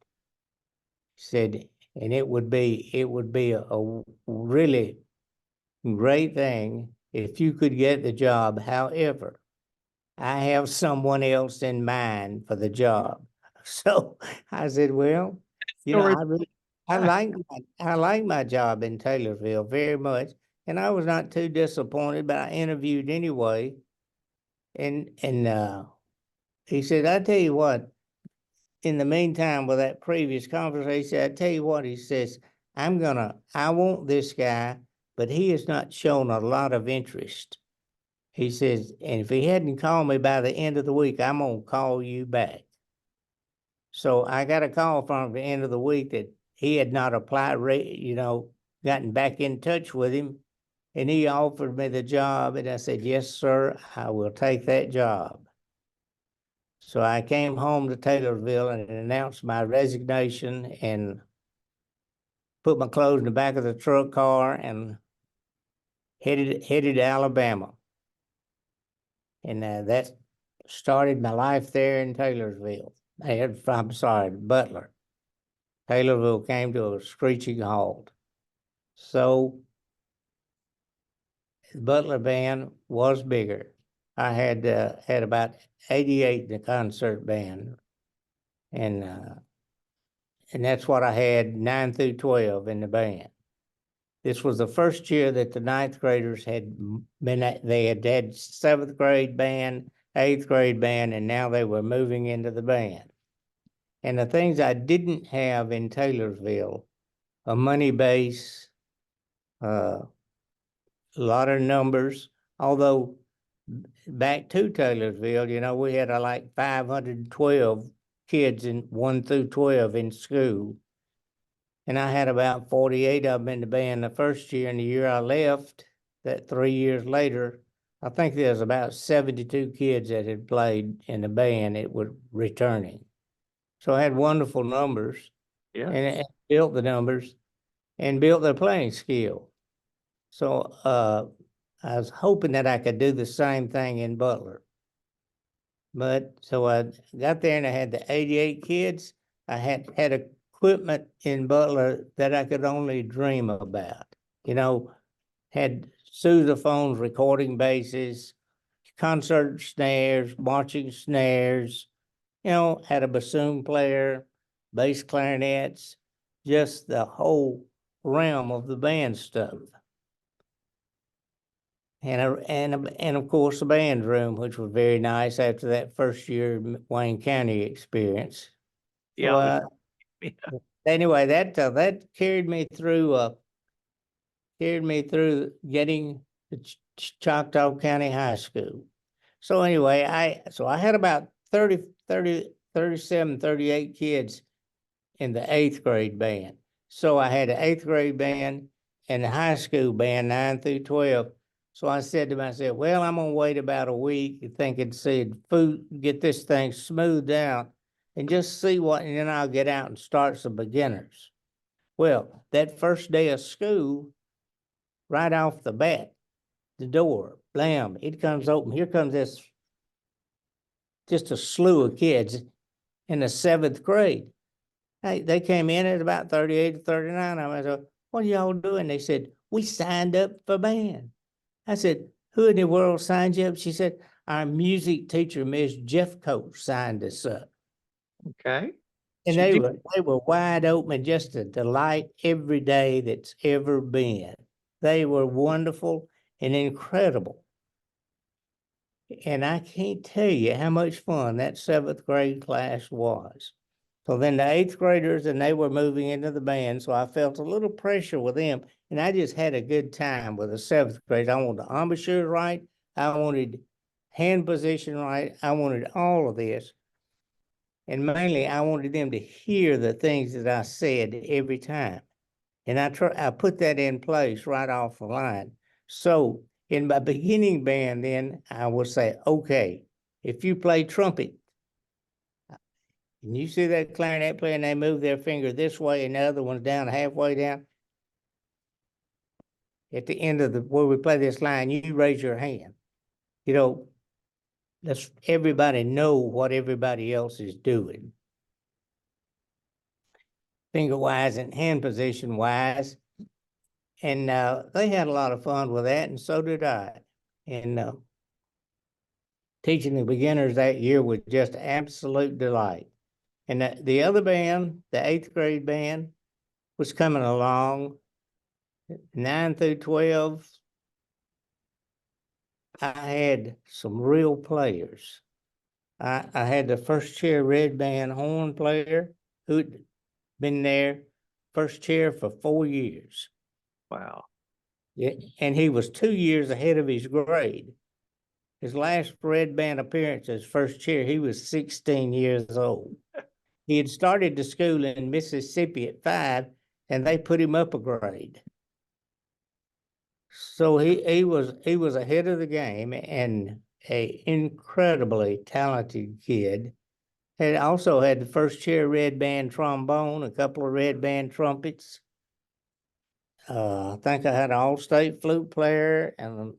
He said, and it would be a really great thing if you could get the job. However, I have someone else in mind for the job. So I said, well, Story. I like my job in Taylorsville very much. And I was not too disappointed, but I interviewed anyway. And he said, I tell you what, in the meantime, with that previous conversation, I tell you what, he says, I want this guy, but he has not shown a lot of interest. He says, and if he hadn't called me by the end of the week, I'm going to call you back. So I got a call from him at the end of the week that he had not applied, gotten back in touch with him. And he offered me the job. And I said, yes, sir, I will take that job. So I came home to Taylorsville and announced my resignation and put my clothes in the back of the truck car and headed to Alabama. And that started my life there in Taylorsville. I'm sorry, Butler. Taylorsville came to a screeching halt. So the Butler band was bigger. I had about 88 in the concert band, and that's what I had 9 through 12 in the band. This was the first year that the ninth graders had been. They had seventh grade band, eighth grade band, and now they were moving into the band. And the things I didn't have in Taylorsville, a money base, a lot of numbers, although back to Taylorsville, we had like 512 kids in 1 through 12 in school. And I had about 48 of them in the band the first year. And the year I left, that 3 years later, I think there was about 72 kids that had played in the band. It was returning. So I had wonderful numbers. Yeah. And it built the numbers and built their playing skill. So I was hoping that I could do the same thing in Butler. But so I got there and I had the 88 kids. I had equipment in Butler that I could only dream about. Had sousaphones, recording basses, concert snares, marching snares, had a bassoon player, bass clarinets, just the whole realm of the band stuff. And of course the band room, which was very nice after that first year Wayne County experience. Yeah. So, anyway, that carried me through getting to Choctaw County High School. So anyway, I had about 37, 38 kids in the 8th grade band. So I had an 8th grade band and a high school band, 9 through 12. So I said to myself, well, I'm gonna wait about a week thinking, see, get this thing smoothed out and just see what, and then I'll get out and start some beginners. Well, that first day of school, right off the bat, the door, blam, it comes open. Here comes just a slew of kids in the 7th grade. They came in at about 38 or 39. I said, what are y'all doing? They said, we signed up for band. I said, who in the world signed you up? She said, our music teacher, Miss Jeffcoat, signed us up. Okay. And So they were wide open, just a delight every day that's ever been. They were wonderful and incredible. And I can't tell you how much fun that 7th grade class was. So then the 8th graders, and they were moving into the band, so I felt a little pressure with them, and I just had a good time with the 7th grade. I wanted the embouchure right, I wanted hand position right, I wanted all of this. And mainly I wanted them to hear the things that I said every time. And I put that in place right off the line. So in my beginning band, then I would say, okay, if you play trumpet, and you see that clarinet player and they move their finger this way and the other one's down halfway down, at the end of where we play this line, you raise your hand. You know, let's everybody know what everybody else is doing. Finger wise and hand position wise. And they had a lot of fun with that, and so did I. And teaching the beginners that year was just absolute delight. And the other band, the 8th grade band, was coming along. 9 through 12, I had some real players. I had the first chair red band horn player who'd been there first chair for 4 years. wow. Yeah, and he was 2 years ahead of his grade. His last red band appearance as first chair, he was 16 years old. He had started the school in Mississippi at 5, and they put him up a grade. So he was ahead of the game and a incredibly talented kid. Had also had the first chair red band trombone, a couple of red band trumpets. I think I had an all-state flute player, and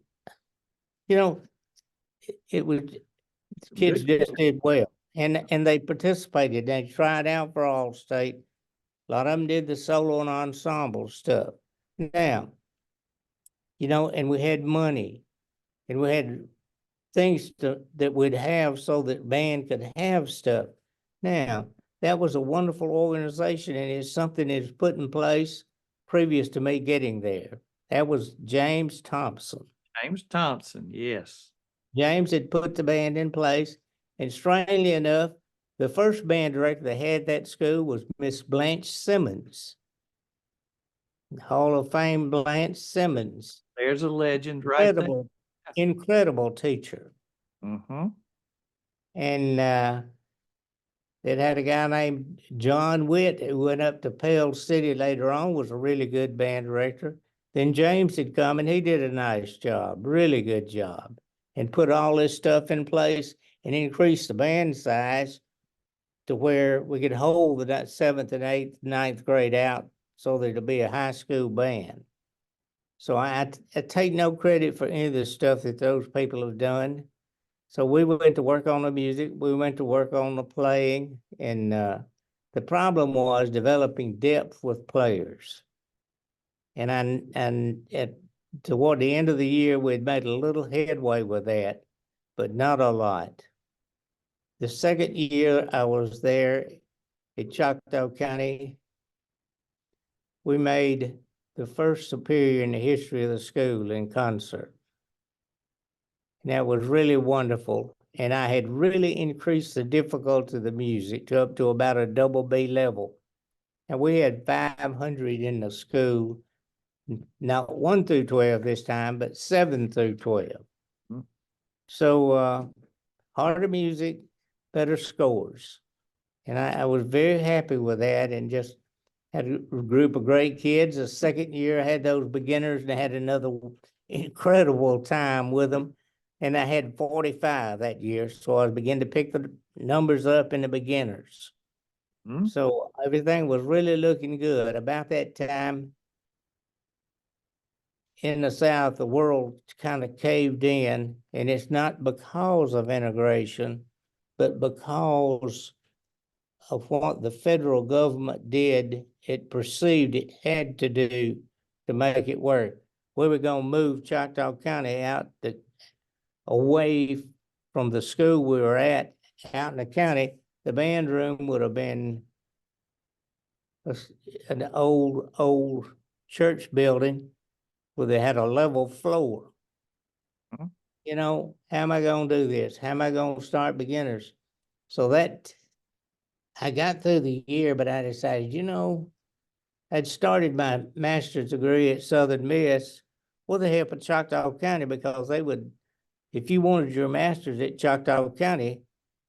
it was kids just did well, and they participated. They tried out for all-state. A lot of them did the solo and ensemble stuff. Now, and we had money, and we had things that we'd have so that band could have stuff. Now, that was a wonderful organization, and it's something that's put in place previous to me getting there. That was James Thompson. James Thompson, yes. James had put the band in place, and strangely enough, the first band director that had that school was Miss Blanche Simmons. Hall of Fame Blanche Simmons. There's a legend right there. Incredible teacher. Mm-hmm. And it had a guy named John Witt who went up to Pell City later on, was a really good band director. Then James had come and he did a nice job, really good job, and put all this stuff in place and increased the band size to where we could hold that 7th and 8th, 9th grade out so that it'll be a high school band. So I take no credit for any of the stuff that those people have done. So we went to work on the music, we went to work on the playing, and the problem was developing depth with players. And toward the end of the year, we'd made a little headway with that, but not a lot. The second year I was there at Choctaw County, we made the first superior in the history of the school in concert. And that was really wonderful. And I had really increased the difficulty of the music to up to about a double B level. And we had 500 in the school, not 1 through 12 this time, but 7 through 12. Hmm. So harder music, better scores. And I was very happy with that, and just had a group of great kids. The second year I had those beginners, and I had another incredible time with them. And I had 45 that year. So I began to pick the numbers up in the beginners. Hmm. So everything was really looking good. About that time in the South, the world kind of caved in, and it's not because of integration, but because of what the federal government did, it perceived it had to do to make it work. We were going to move Choctaw County away from the school we were at, out in the county. The band room would have been an old church building where they had a level floor. Mhm. You know, how am I going to do this? How am I going to start beginners? So that I got through the year, but I decided, I'd started my master's degree at Southern Miss with the help of Choctaw County, because they would, if you wanted your master's at Choctaw County,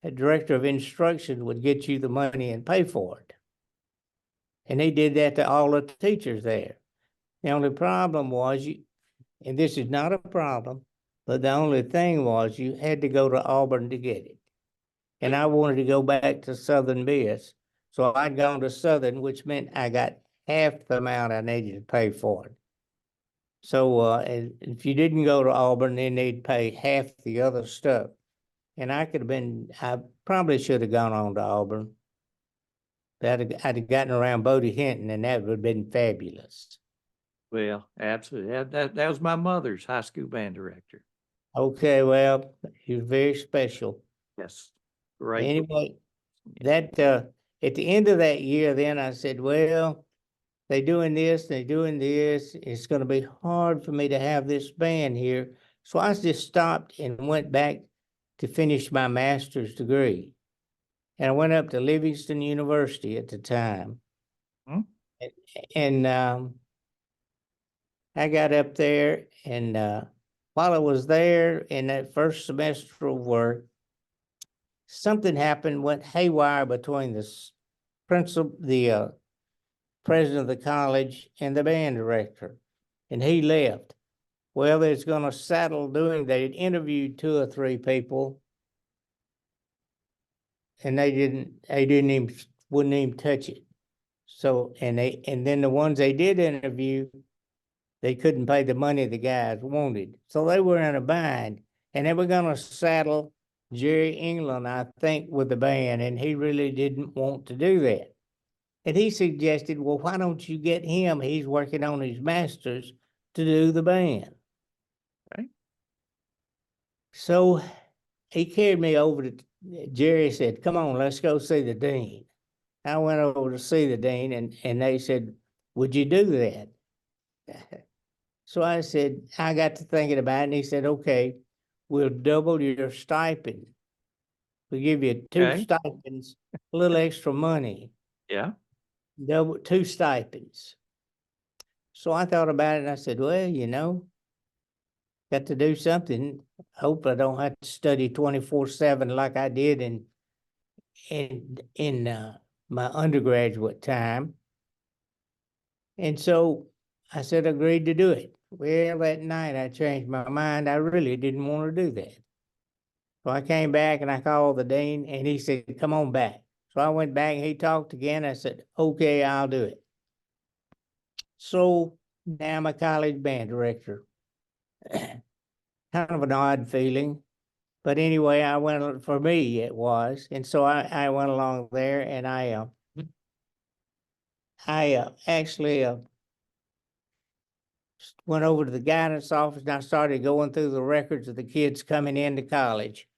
a director of instruction would get you the money and pay for it. And they did that to all the teachers there. The only problem was and this is not a problem, but the only thing was you had to go to Auburn to get it. And I wanted to go back to Southern Miss. So I'd gone to Southern, which meant I got half the amount I needed to pay for it. So and if you didn't go to Auburn, then they'd pay half the other stuff. And I probably should have gone on to Auburn. I'd have gotten around Bodie Hinton, and that would have been fabulous. Well, absolutely. That was my mother's high school band director. Okay, well, he was very special. Yes. Great. Anyway, that at the end of that year, then I said, well, they're doing this, it's going to be hard for me to have this band here. So I just stopped and went back to finish my master's degree. And I went up to Livingston University at the time. Hmm. And I got up there, and while I was there in that first semester of work, something happened, went haywire between the president of the college and the band director, and he left. Well, they're going to settle doing. They'd interviewed 2 or 3 people, and wouldn't even touch it. So, and then the ones they did interview, they couldn't pay the money the guys wanted. So they were in a bind, and they were going to saddle Jerry England, I think, with the band, and he really didn't want to do that. And he suggested, well, why don't you get him? He's working on his master's to do the band. Right. So he carried me over to Jerry, said, come on, let's go see the dean. I went over to see the dean, and they said, would you do that? So I said, I got to thinking about it, and he said, okay, we'll double your stipend. We'll give you 2 stipends, a little extra money. Yeah. Double 2 stipends. So I thought about it, and I said, well, got to do something. Hope I don't have to study 24/7 like I did in my undergraduate time. And so I said, agreed to do it. Well, that night I changed my mind. I really didn't want to do that. So I came back and I called the dean, and he said, come on back. So I went back and he talked again. I said, okay, I'll do it. So now I'm a college band director. Kind of an odd feeling. But anyway, for me, it was. And so I went along there, and I actually went over to the guidance office, and I started going through the records of the kids coming into college.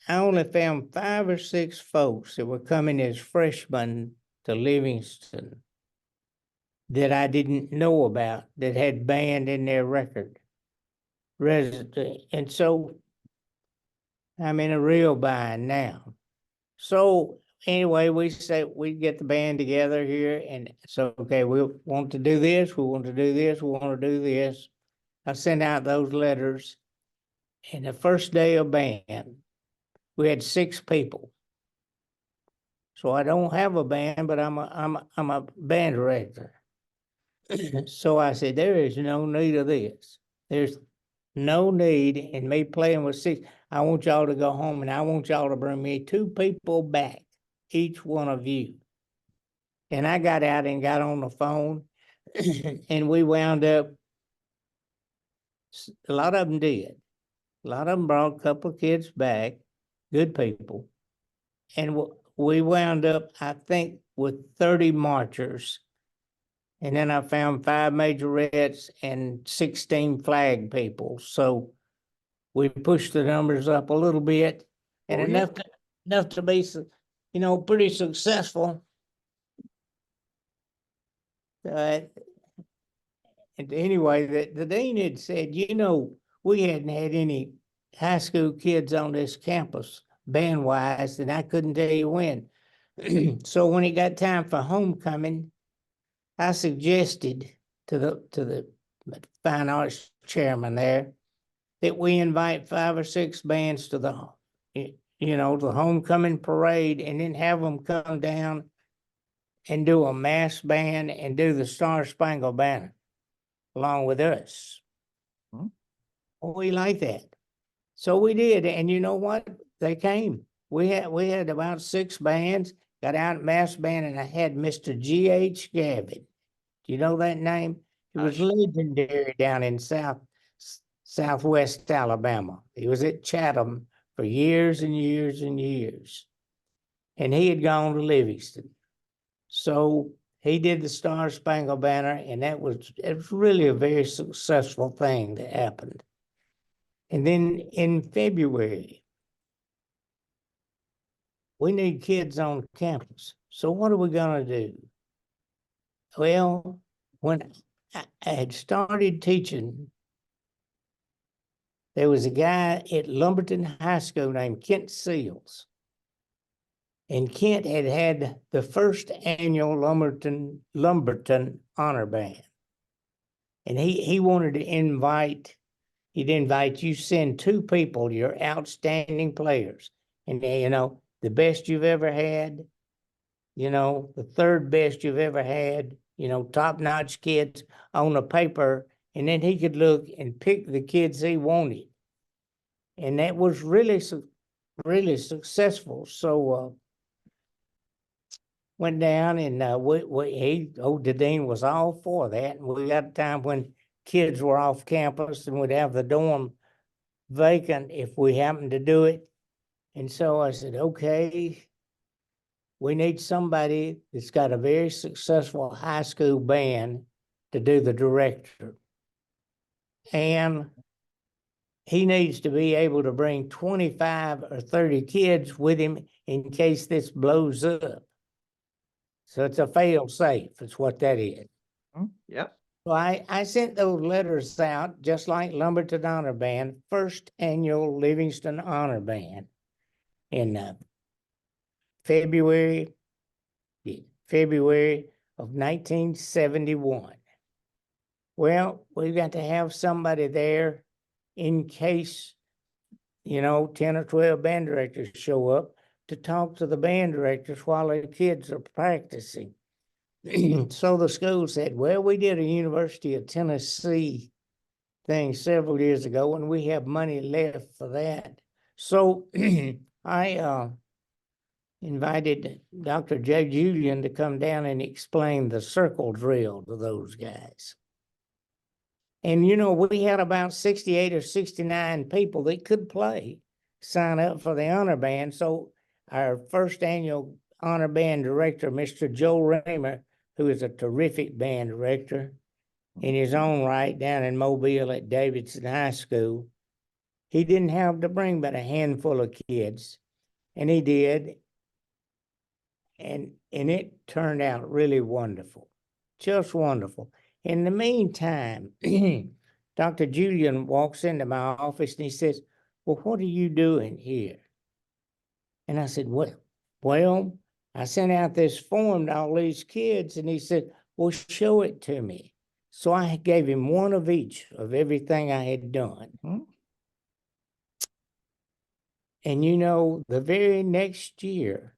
I only found 5 or 6 folks that were coming as freshmen to Livingston that I didn't know about that had band in their record. And so I'm in a real bind now. So anyway, we say we get the band together here, and so okay, we want to do this, we want to do this, we want to do this. I sent out those letters, and the first day of band, we had 6 people. So I don't have a band, but I'm a band director. So I said, there is no need of this. There's no need in me playing with 6. I want y'all to go home, and I want y'all to bring me 2 people back, each one of you. And I got out and got on the phone, and we wound up, a lot of them did. A lot of them brought a couple of kids back, good people. And we wound up, I think, with 30 marchers. And then I found 5 majorettes and 16 flag people. So we pushed the numbers up a little bit, and enough to be, pretty successful. And anyway, the dean had said, we hadn't had any high school kids on this campus band-wise, and I couldn't tell you when. So when it got time for homecoming, I suggested to the fine arts chairman there that we invite 5 or 6 bands to the homecoming parade, and then have them come down and do a mass band and do the Star Spangled Banner along with us. We like that. So we did, and you know what? They came. We had about 6 bands, got out mass band, and I had Mr. G.H. Gavin. Do you know that name? He was legendary down in Southwest Alabama. He was at Chatham for years and years and years. And he had gone to Livingston. So he did the Star Spangled Banner, and it was really a very successful thing that happened. And then in February, we need kids on campus. So what are we going to do? Well, when I had started teaching, there was a guy at Lumberton High School named Kent Seals. And Kent had the first annual Lumberton Honor Band. And he'd invite you, send 2 people, your outstanding players. And the best you've ever had, the 3rd best you've ever had, top-notch kids on a paper. And then he could look and pick the kids he wanted. And that was really successful. So went down, and the dean was all for that. And we got a time when kids were off campus, and we'd have the dorm vacant if we happened to do it. And so I said, okay, we need somebody that's got a very successful high school band to do the director. And he needs to be able to bring 25 or 30 kids with him in case this blows up. So it's a fail-safe, it's what that is. Yep. So I sent those letters out, just like Lumberton Honor Band, first annual Livingston Honor Band in February of 1971. Well, we've got to have somebody there in case, 10 or 12 band directors show up to talk to the band directors while the kids are practicing. So the school said, well, we did a University of Tennessee thing several years ago, and we have money left for that. So I invited Dr. J. Julian to come down and explain the circle drill to those guys. And, we had about 68 or 69 people that could play sign up for the honor band. So our first annual honor band director, Mr. Joe Raymer, who is a terrific band director in his own right down in Mobile at Davidson High School, he didn't have to bring but a handful of kids, and he did. And it turned out really wonderful. just wonderful. In the meantime, Dr. Julian walks into my office and he says, "Well, what are you doing here?" And I said, well, I sent out this form to all these kids, and he said, "Well, show it to me." So I gave him one of each of everything I had done. Mhm. And you know, the very next year,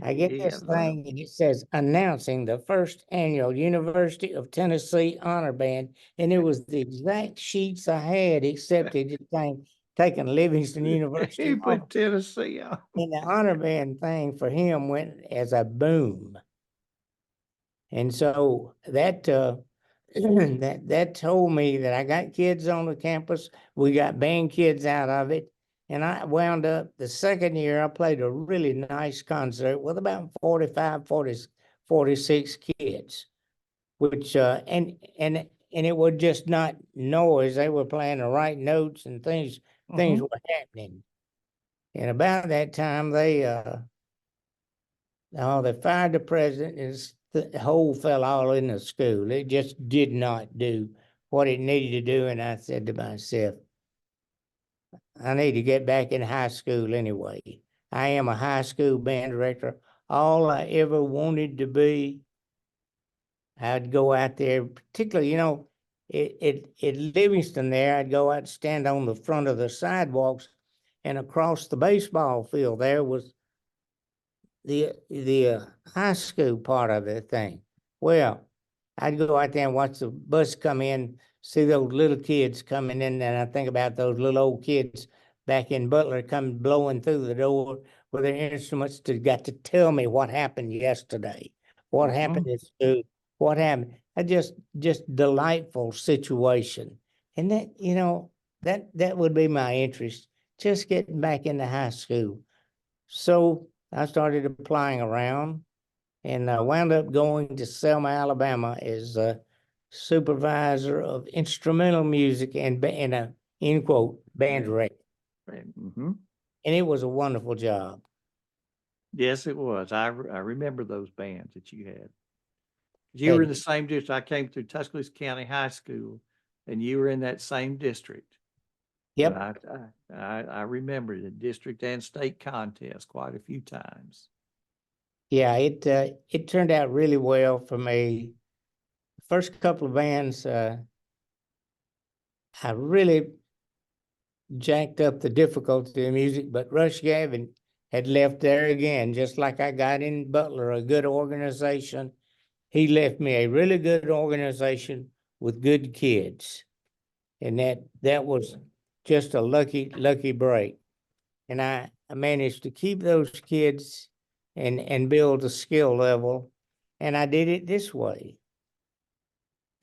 I get Yeah, this thing and it says announcing the first annual University of Tennessee Honor Band. And it was the exact sheets I had, except it just came taking Livingston University He off. put Tennessee on. And the honor band thing for him went as a boom. And so that that told me that I got kids on the campus. We got band kids out of it. And I wound up the second year, I played a really nice concert with about 46 kids, which and it was just not noise. They were playing the right notes and things were happening. And about that time they fired the president, and the whole fell all in the school. It just did not do what it needed to do. And I said to myself, I need to get back in high school anyway. I am a high school band director. All I ever wanted to be, I'd go out there, particularly, at Livingston there, I'd go out and stand on the front of the sidewalks, and across the baseball field there was the high school part of the thing. Well, I'd go out there and watch the bus come in, see those little kids coming in, and I think about those little old kids back in Butler coming blowing through the door with their instruments got to tell me what happened yesterday, what happened at school, what happened. A just delightful situation. And that would be my interest, just getting back into high school. So I started applying around and wound up going to Selma, Alabama as a supervisor of instrumental music and a end quote band director. Mm-hmm. And it was a wonderful job. Yes, it was. I remember those bands that you had. You were in And the same district. I came through Tuscaloosa County High School, and you were in that same district. But yep, I remember the district and state contest quite a few times. yeah, it turned out really well for me. First couple of bands, I really jacked up the difficulty of music, but Rush Gavin had left there again, just like I got in Butler, a good organization. He left me a really good organization with good kids. And that was just a lucky break. And I managed to keep those kids and build a skill level. And I did it this way.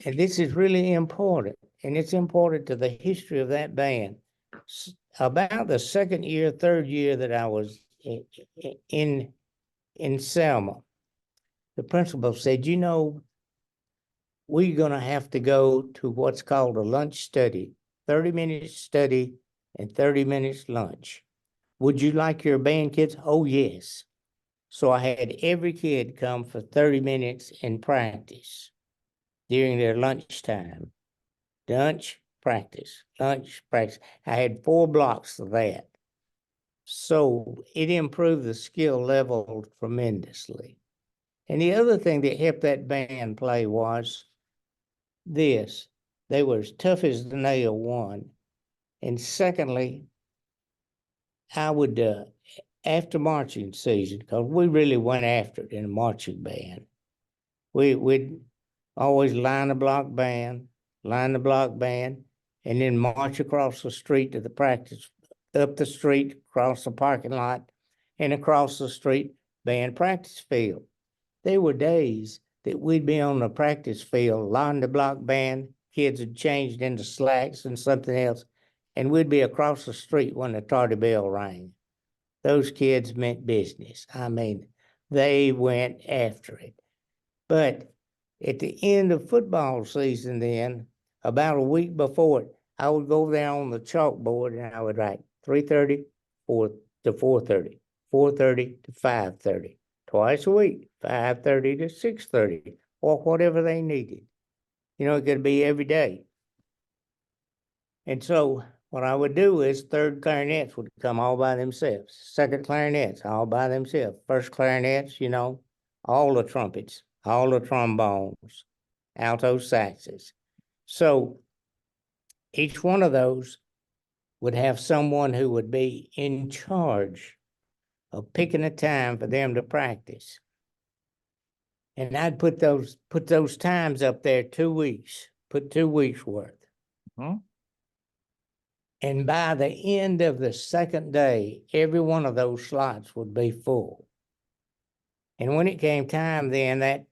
And this is really important. And it's important to the history of that band. About the second year, third year that I was in Selma, the principal said, we're going to have to go to what's called a lunch study, 30 minutes study and 30 minutes lunch. Would you like your band kids? Oh, yes. So I had every kid come for 30 minutes in practice during their lunchtime. Lunch, practice, lunch, practice. I had 4 blocks of that. So it improved the skill level tremendously. And the other thing that helped that band play was this. They were as tough as the nail, one. And secondly, I would, after marching season, because we really went after it in a marching band, we'd always line the block band, and then march across the street to the practice, up the street, across the parking lot, and across the street, band practice field. There were days that we'd be on the practice field, line the block band, kids had changed into slacks and something else, and we'd be across the street when the tardy bell rang. Those kids meant business. I mean, they went after it. But at the end of football season then, about a week before it, I would go there on the chalkboard and I would write 3:30 to 4:30, 4:30 to 5:30, twice a week, 5:30 to 6:30, or whatever they needed. You know, it could be every day. And so what I would do is third clarinets would come all by themselves, second clarinets all by themselves, first clarinets, you know, all the trumpets, all the trombones, alto saxes. So each one of those would have someone who would be in charge of picking a time for them to practice. And I'd put those times up there 2 weeks, put 2 weeks worth. Hmm? And by the end of the second day, every one of those slots would be full. And when it came time then, that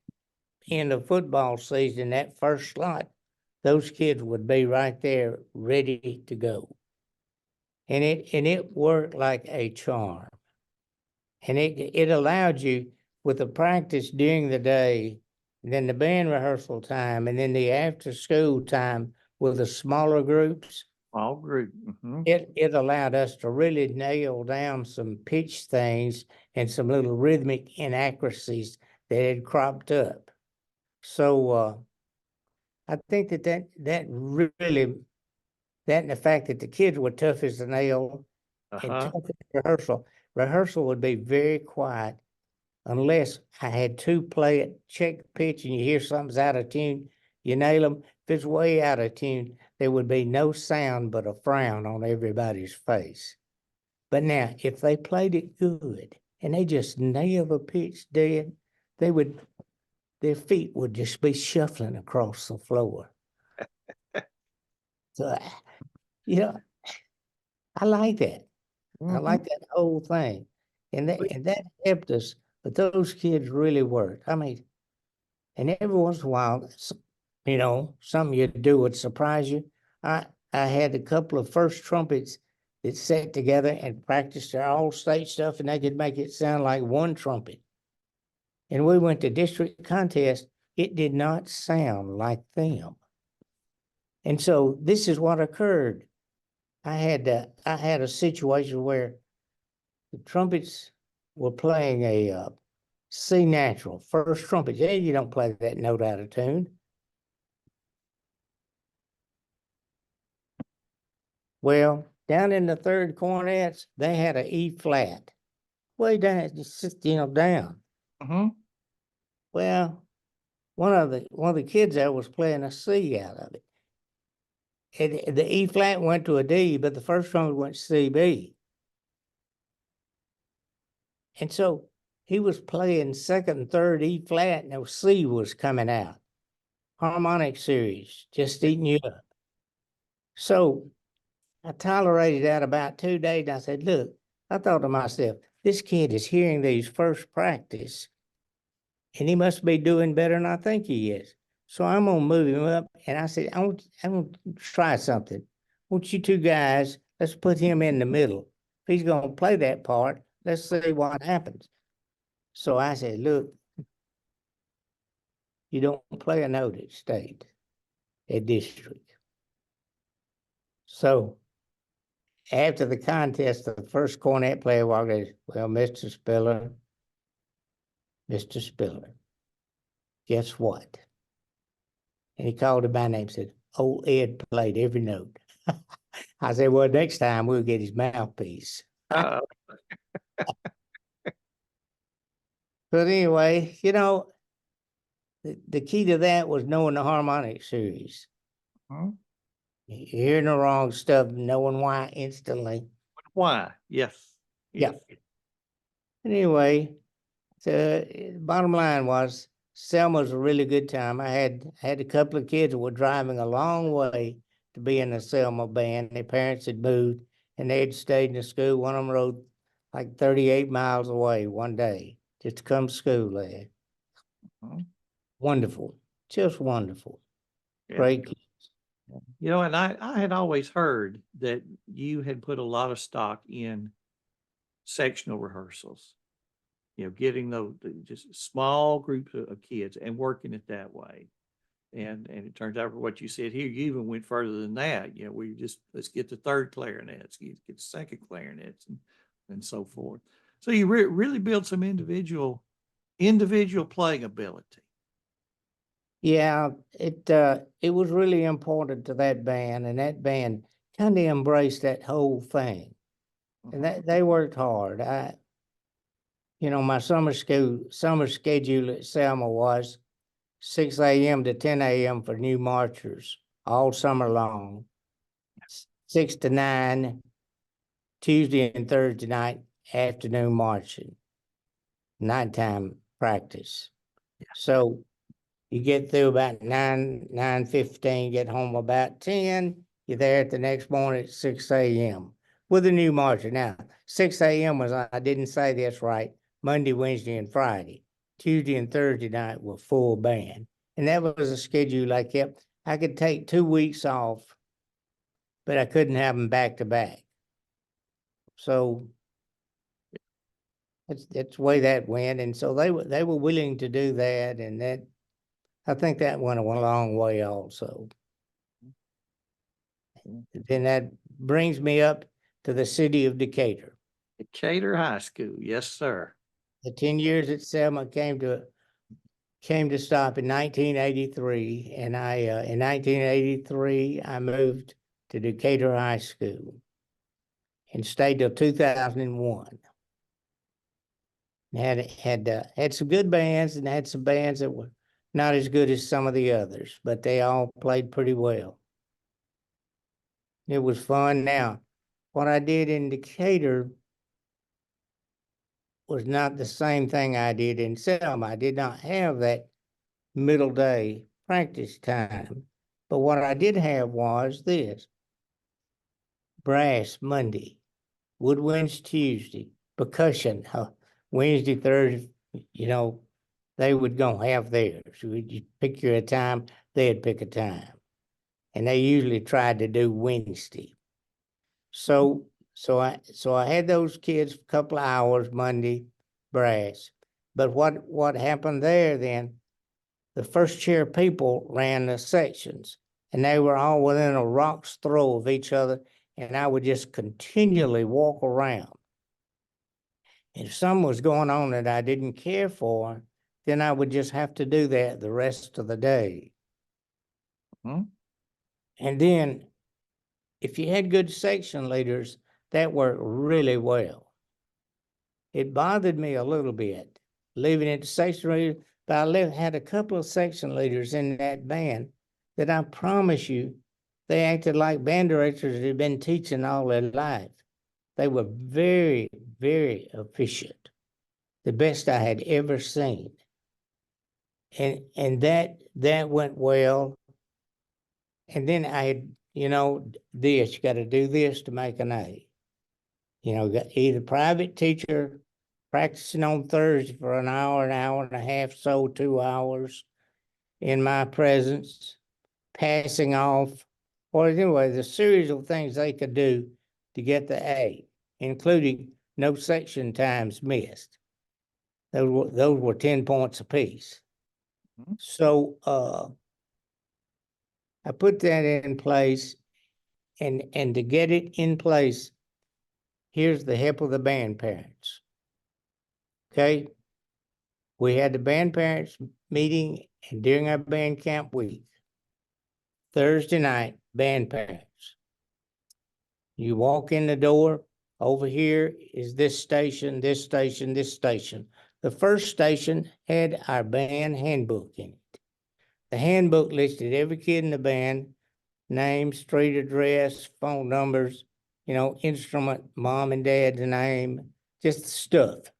end of football season, that first slot, those kids would be right there ready to go. And it worked like a charm. And it allowed you, with the practice during the day, then the band rehearsal time, and then the after school time with the smaller groups, All group. it allowed us to really nail down some pitch things and some little rhythmic inaccuracies that had cropped up. So I think that really, that and the fact that the kids were tough as a nail and Uh-huh. tough at rehearsal would be very quiet unless I had two play it, check the pitch, and you hear something's out of tune, you nail them. If it's way out of tune, there would be no sound but a frown on everybody's face. But now, if they played it good and they just nailed the pitch dead, their feet would just be shuffling across the floor. So, you know, I like that. I like that whole thing. And that helped us, but those kids really worked. I mean, and every once in a while, you know, something you do would surprise you. I had a couple of first trumpets that sat together and practiced their all-state stuff, and they could make it sound like one trumpet. And we went to district contest. It did not sound like them. And so this is what occurred. I had a situation where the trumpets were playing a C natural, first trumpet. Yeah, you don't play that note out of tune. Well, down in the third cornets, they had an E flat, way down, just, you know, down. Well, one of the kids there was playing a C out of it. And the E flat went to a D, but the first trumpet went C B. And so he was playing second and third E flat, and the C was coming out. Harmonic series, just eating you up. So I tolerated that about 2 days. And I said, look, I thought to myself, this kid is hearing these first practice, and he must be doing better than I think he is. So I'm going to move him up. And I said, I'm going to try something. I want you two guys, let's put him in the middle. If he's going to play that part, let's see what happens. So I said, look, you don't play a note at state, at district. So after the contest, the first cornet player walked in. Well, Mr. Spiller, guess what? And he called him by name and said, old Ed played every note. I said, well, next time we'll get his mouthpiece. Uh, But anyway, you know, the key to that was knowing the harmonic series. Hearing the wrong stuff, knowing why instantly. why? Yes. Yeah. Anyway, the bottom line was Selma was a really good time. I had a couple of kids that were driving a long way to be in the Selma band. Their parents had moved and they had stayed in the school. One of them rode like 38 miles away one day just to come to school there. Wonderful, just wonderful. Yeah. Great kids. You know, and I had always heard that you had put a lot of stock in sectional rehearsals, you know, getting those just small groups of kids and working it that way. And it turns out, for what you said here, you even went further than that. You know, we just, let's get the third clarinets, get the second clarinets, and so forth. So you really build some individual playing ability. Yeah, it was really important to that band, and that band kind of embraced that whole thing. And that they worked hard. My summer schedule at Selma was 6 a.m. to 10 a.m. for new marchers all summer long. 6 to 9 Tuesday and Thursday night afternoon marching, nighttime practice. So you get through about 9:15, get home about 10. You're there at the next morning at 6 a.m. with a new marcher. Now, 6 a.m. was, I didn't say this right, Monday, Wednesday, and Friday. Tuesday and Thursday night were full band. And that was a schedule I kept. I could take 2 weeks off, but I couldn't have them back to back. So that's the way that went. And so they were willing to do that, and that I think that went a long way also. Then that brings me up to the city of Decatur. Decatur High School, yes, sir. The 10 years at Selma came to stop in 1983, and in 1983 I moved to Decatur High School and stayed till 2001. Had some good bands, and had some bands that were not as good as some of the others, but they all played pretty well. It was fun. Now, what I did in Decatur was not the same thing I did in Selma. I did not have that middle day practice time. But what I did have was this: brass Monday, woodwinds Tuesday, percussion Wednesday, Thursday. They would go have theirs. You pick your time, they'd pick a time. And they usually tried to do Wednesday. So I had those kids a couple of hours Monday, brass. But what happened there then, the first chair people ran the sections, and they were all within a rock's throw of each other, and I would just continually walk around. If something was going on that I didn't care for, then I would just have to do that the rest of the day. Mhm. And then if you had good section leaders, that worked really well. It bothered me a little bit leaving it to section leader, but I had a couple of section leaders in that band that I promise you, they acted like band directors that had been teaching all their life. They were very, very efficient, the best I had ever seen. And that went well. And then I had, you got to do this to make an A. Either private teacher practicing on Thursday for an hour and a half, so 2 hours in my presence, passing off, or anyway, the series of things they could do to get the A, including no section times missed. Those were 10 points apiece. Mhm. So I put that in place, and to get it in place, here's the help of the band parents. Okay. We had the band parents meeting, and during our band camp week, Thursday night, band parents. You walk in the door, over here is this station, this station, this station. The first station had our band handbook in it. The handbook listed every kid in the band, name, street address, phone numbers, instrument, mom and dad's name, just stuff.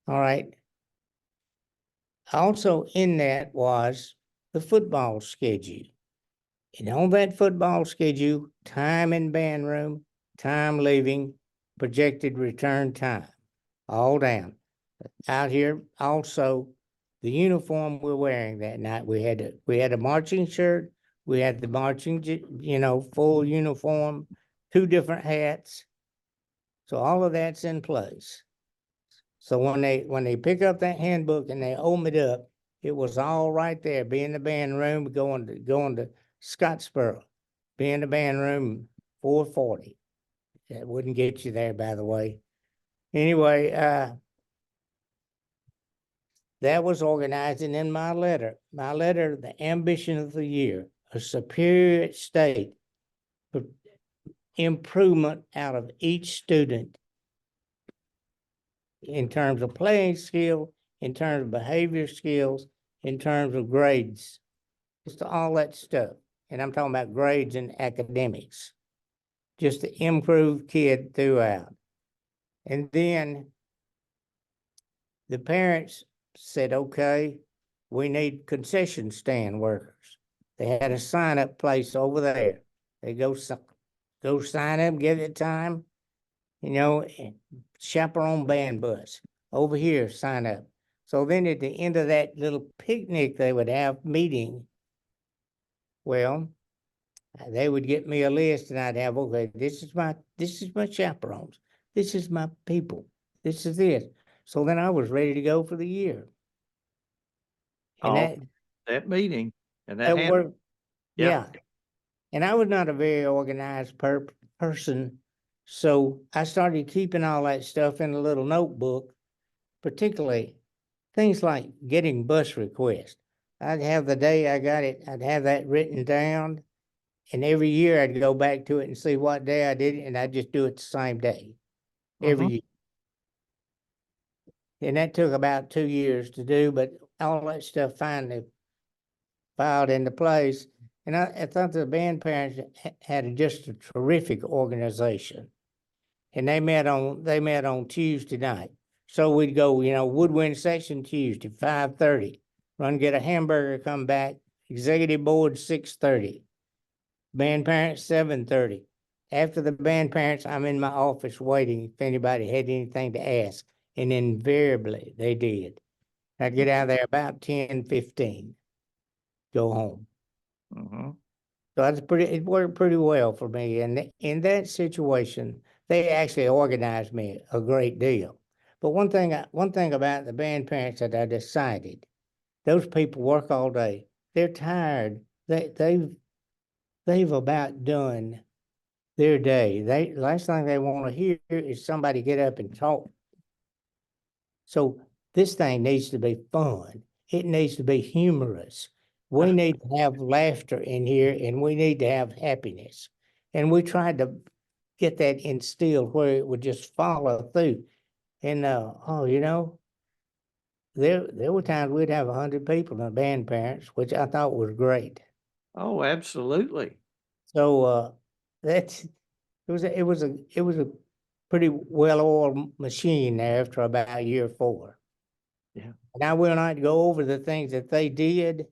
All right. Also in that was the football schedule. And on that football schedule, time in band room, time leaving, projected return time, all down. Out here also, the uniform we're wearing that night. We had a marching shirt, we had the marching, full uniform, 2 different hats. So all of that's in place. So when they pick up that handbook and they open it up, it was all right there. Be in the band room, going to Scottsboro. Be in the band room 4:40. That wouldn't get you there, by the way. Anyway, that was organizing in my letter. My letter, the ambition of the year, a superior state, improvement out of each student in terms of playing skill, in terms of behavior skills, in terms of grades, just all that stuff. And I'm talking about grades and academics, just to improve kid throughout. And then the parents said, okay, we need concession stand workers. They had a sign up place over there. They go sign up, give it time, chaperone band bus over here, sign up. So then at the end of that little picnic they would have meeting, well, they would get me a list and I'd have, okay, this is my chaperones. This is my people. This is it. So then I was ready to go for the year. And that meeting and that that happened. worked. Yeah. And I was not a very organized person. So I started keeping all that stuff in a little notebook, particularly things like getting bus requests. I'd have the day I got it, I'd have that written down. And every year I'd go back to it and see what day I did it, and I'd just do it the same day every year. And that took about 2 years to do, but all that stuff finally filed into place. And I thought the band parents had just a terrific organization. And they met on Tuesday night. So we'd go, woodwind section Tuesday, 5:30. Run get a hamburger, come back. Executive board 6:30. Band parents 7:30. After the band parents, I'm in my office waiting if anybody had anything to ask. And invariably they did. I'd get out of there about 10:15. Go home. So it worked pretty well for me. And in that situation, they actually organized me a great deal. But one thing about the band parents that I decided, those people work all day. They're tired. They've about done their day. Last thing they want to hear is somebody get up and talk. So this thing needs to be fun. It needs to be humorous. We need to have laughter in here, and we need to have happiness. And we tried to get that instilled where it would just follow through. And there were times we'd have 100 people in band parents, which I thought was great. Oh, absolutely. So it was a pretty well-oiled machine there after about year 4. Yeah. And I will not go over the things that they did.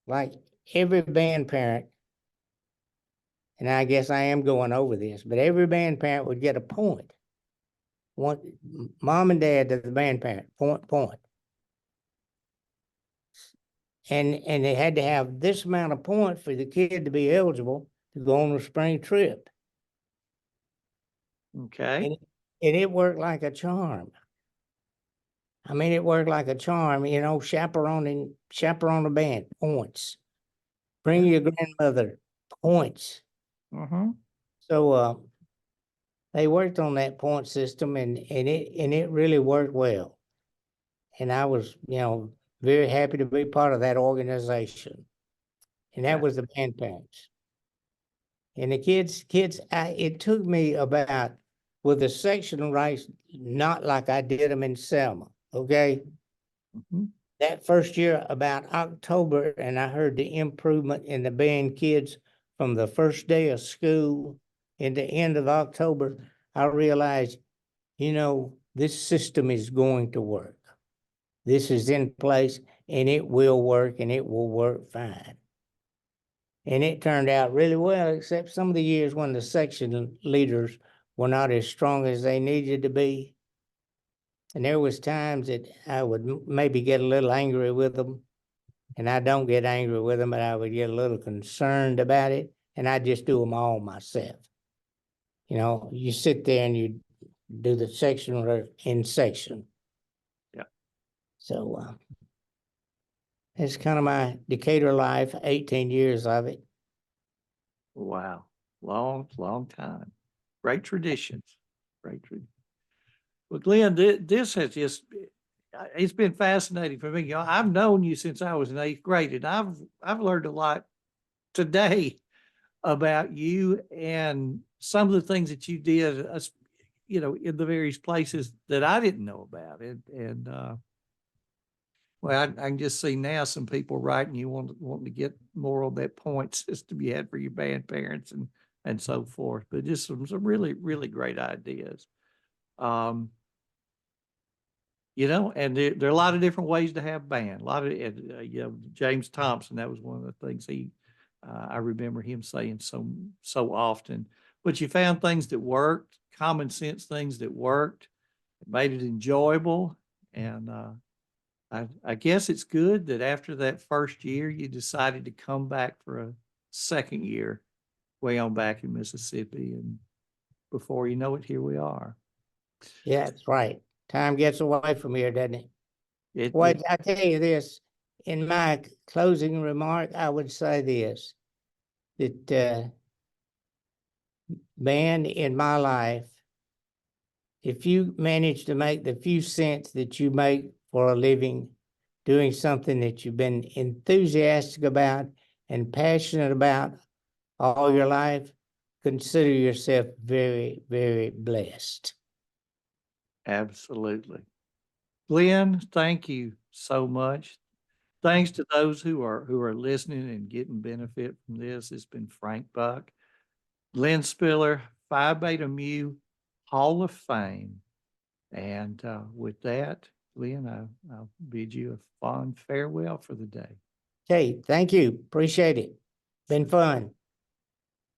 Like every band parent, and I guess I am going over this, but every band parent would get a point. Mom and dad to the band parent, point. And they had to have this amount of points for the kid to be eligible to go on a spring trip. Okay. And it worked like a charm. I mean, it worked like a charm, chaperone the band, points. Bring your grandmother, points. So they worked on that point system, and it really worked well. And I was, very happy to be part of that organization. And that was the band parents. And the kids, it took me about, with the section rights, not like I did them in Selma, okay? That first year, about October, and I heard the improvement in the band kids from the first day of school and the end of October, I realized, this system is going to work. This is in place, and it will work, and it will work fine. And it turned out really well, except some of the years when the section leaders were not as strong as they needed to be. And there was times that I would maybe get a little angry with them. And I don't get angry with them, but I would get a little concerned about it. And I just do them all myself. You sit there and you do the section or in section. Yeah. So it's kind of my Decatur life, 18 years of it. Wow. Long time. Great traditions. Well, Glenn, this has just it's been fascinating for me. You know, I've known you since I was in eighth grade, and I've learned a lot today about you and some of the things that you did, you know, in the various places that I didn't know about. Well, I can just see now some people writing you wanting to get more on that point system you had for your band parents and so forth. But just some really, really great ideas. Um, you know, and there are a lot of different ways to have band. A lot of, you know, James Thompson, that was one of the things I remember him saying so often. But you found things that worked, common sense things that worked, made it enjoyable, and I guess it's good that after that first year, you decided to come back for a second year way on back in Mississippi. And before you know it, here we are. Yeah, that's right. Time gets away from here, doesn't it? It, Well, it I tell you this, in my closing remark, I would say this, that man, in my life, if you manage to make the few cents that you make for a living, doing something that you've been enthusiastic about and passionate about all your life, consider yourself very, very blessed. Absolutely. Glenn, thank you so much. Thanks to those who are listening and getting benefit from this. It's been Frank Buck, Glenn Spiller, Phi Beta Mu Hall of Fame. And with that, Glenn, I'll bid you a fond farewell for the day. Okay, thank you. Appreciate it. Been fun.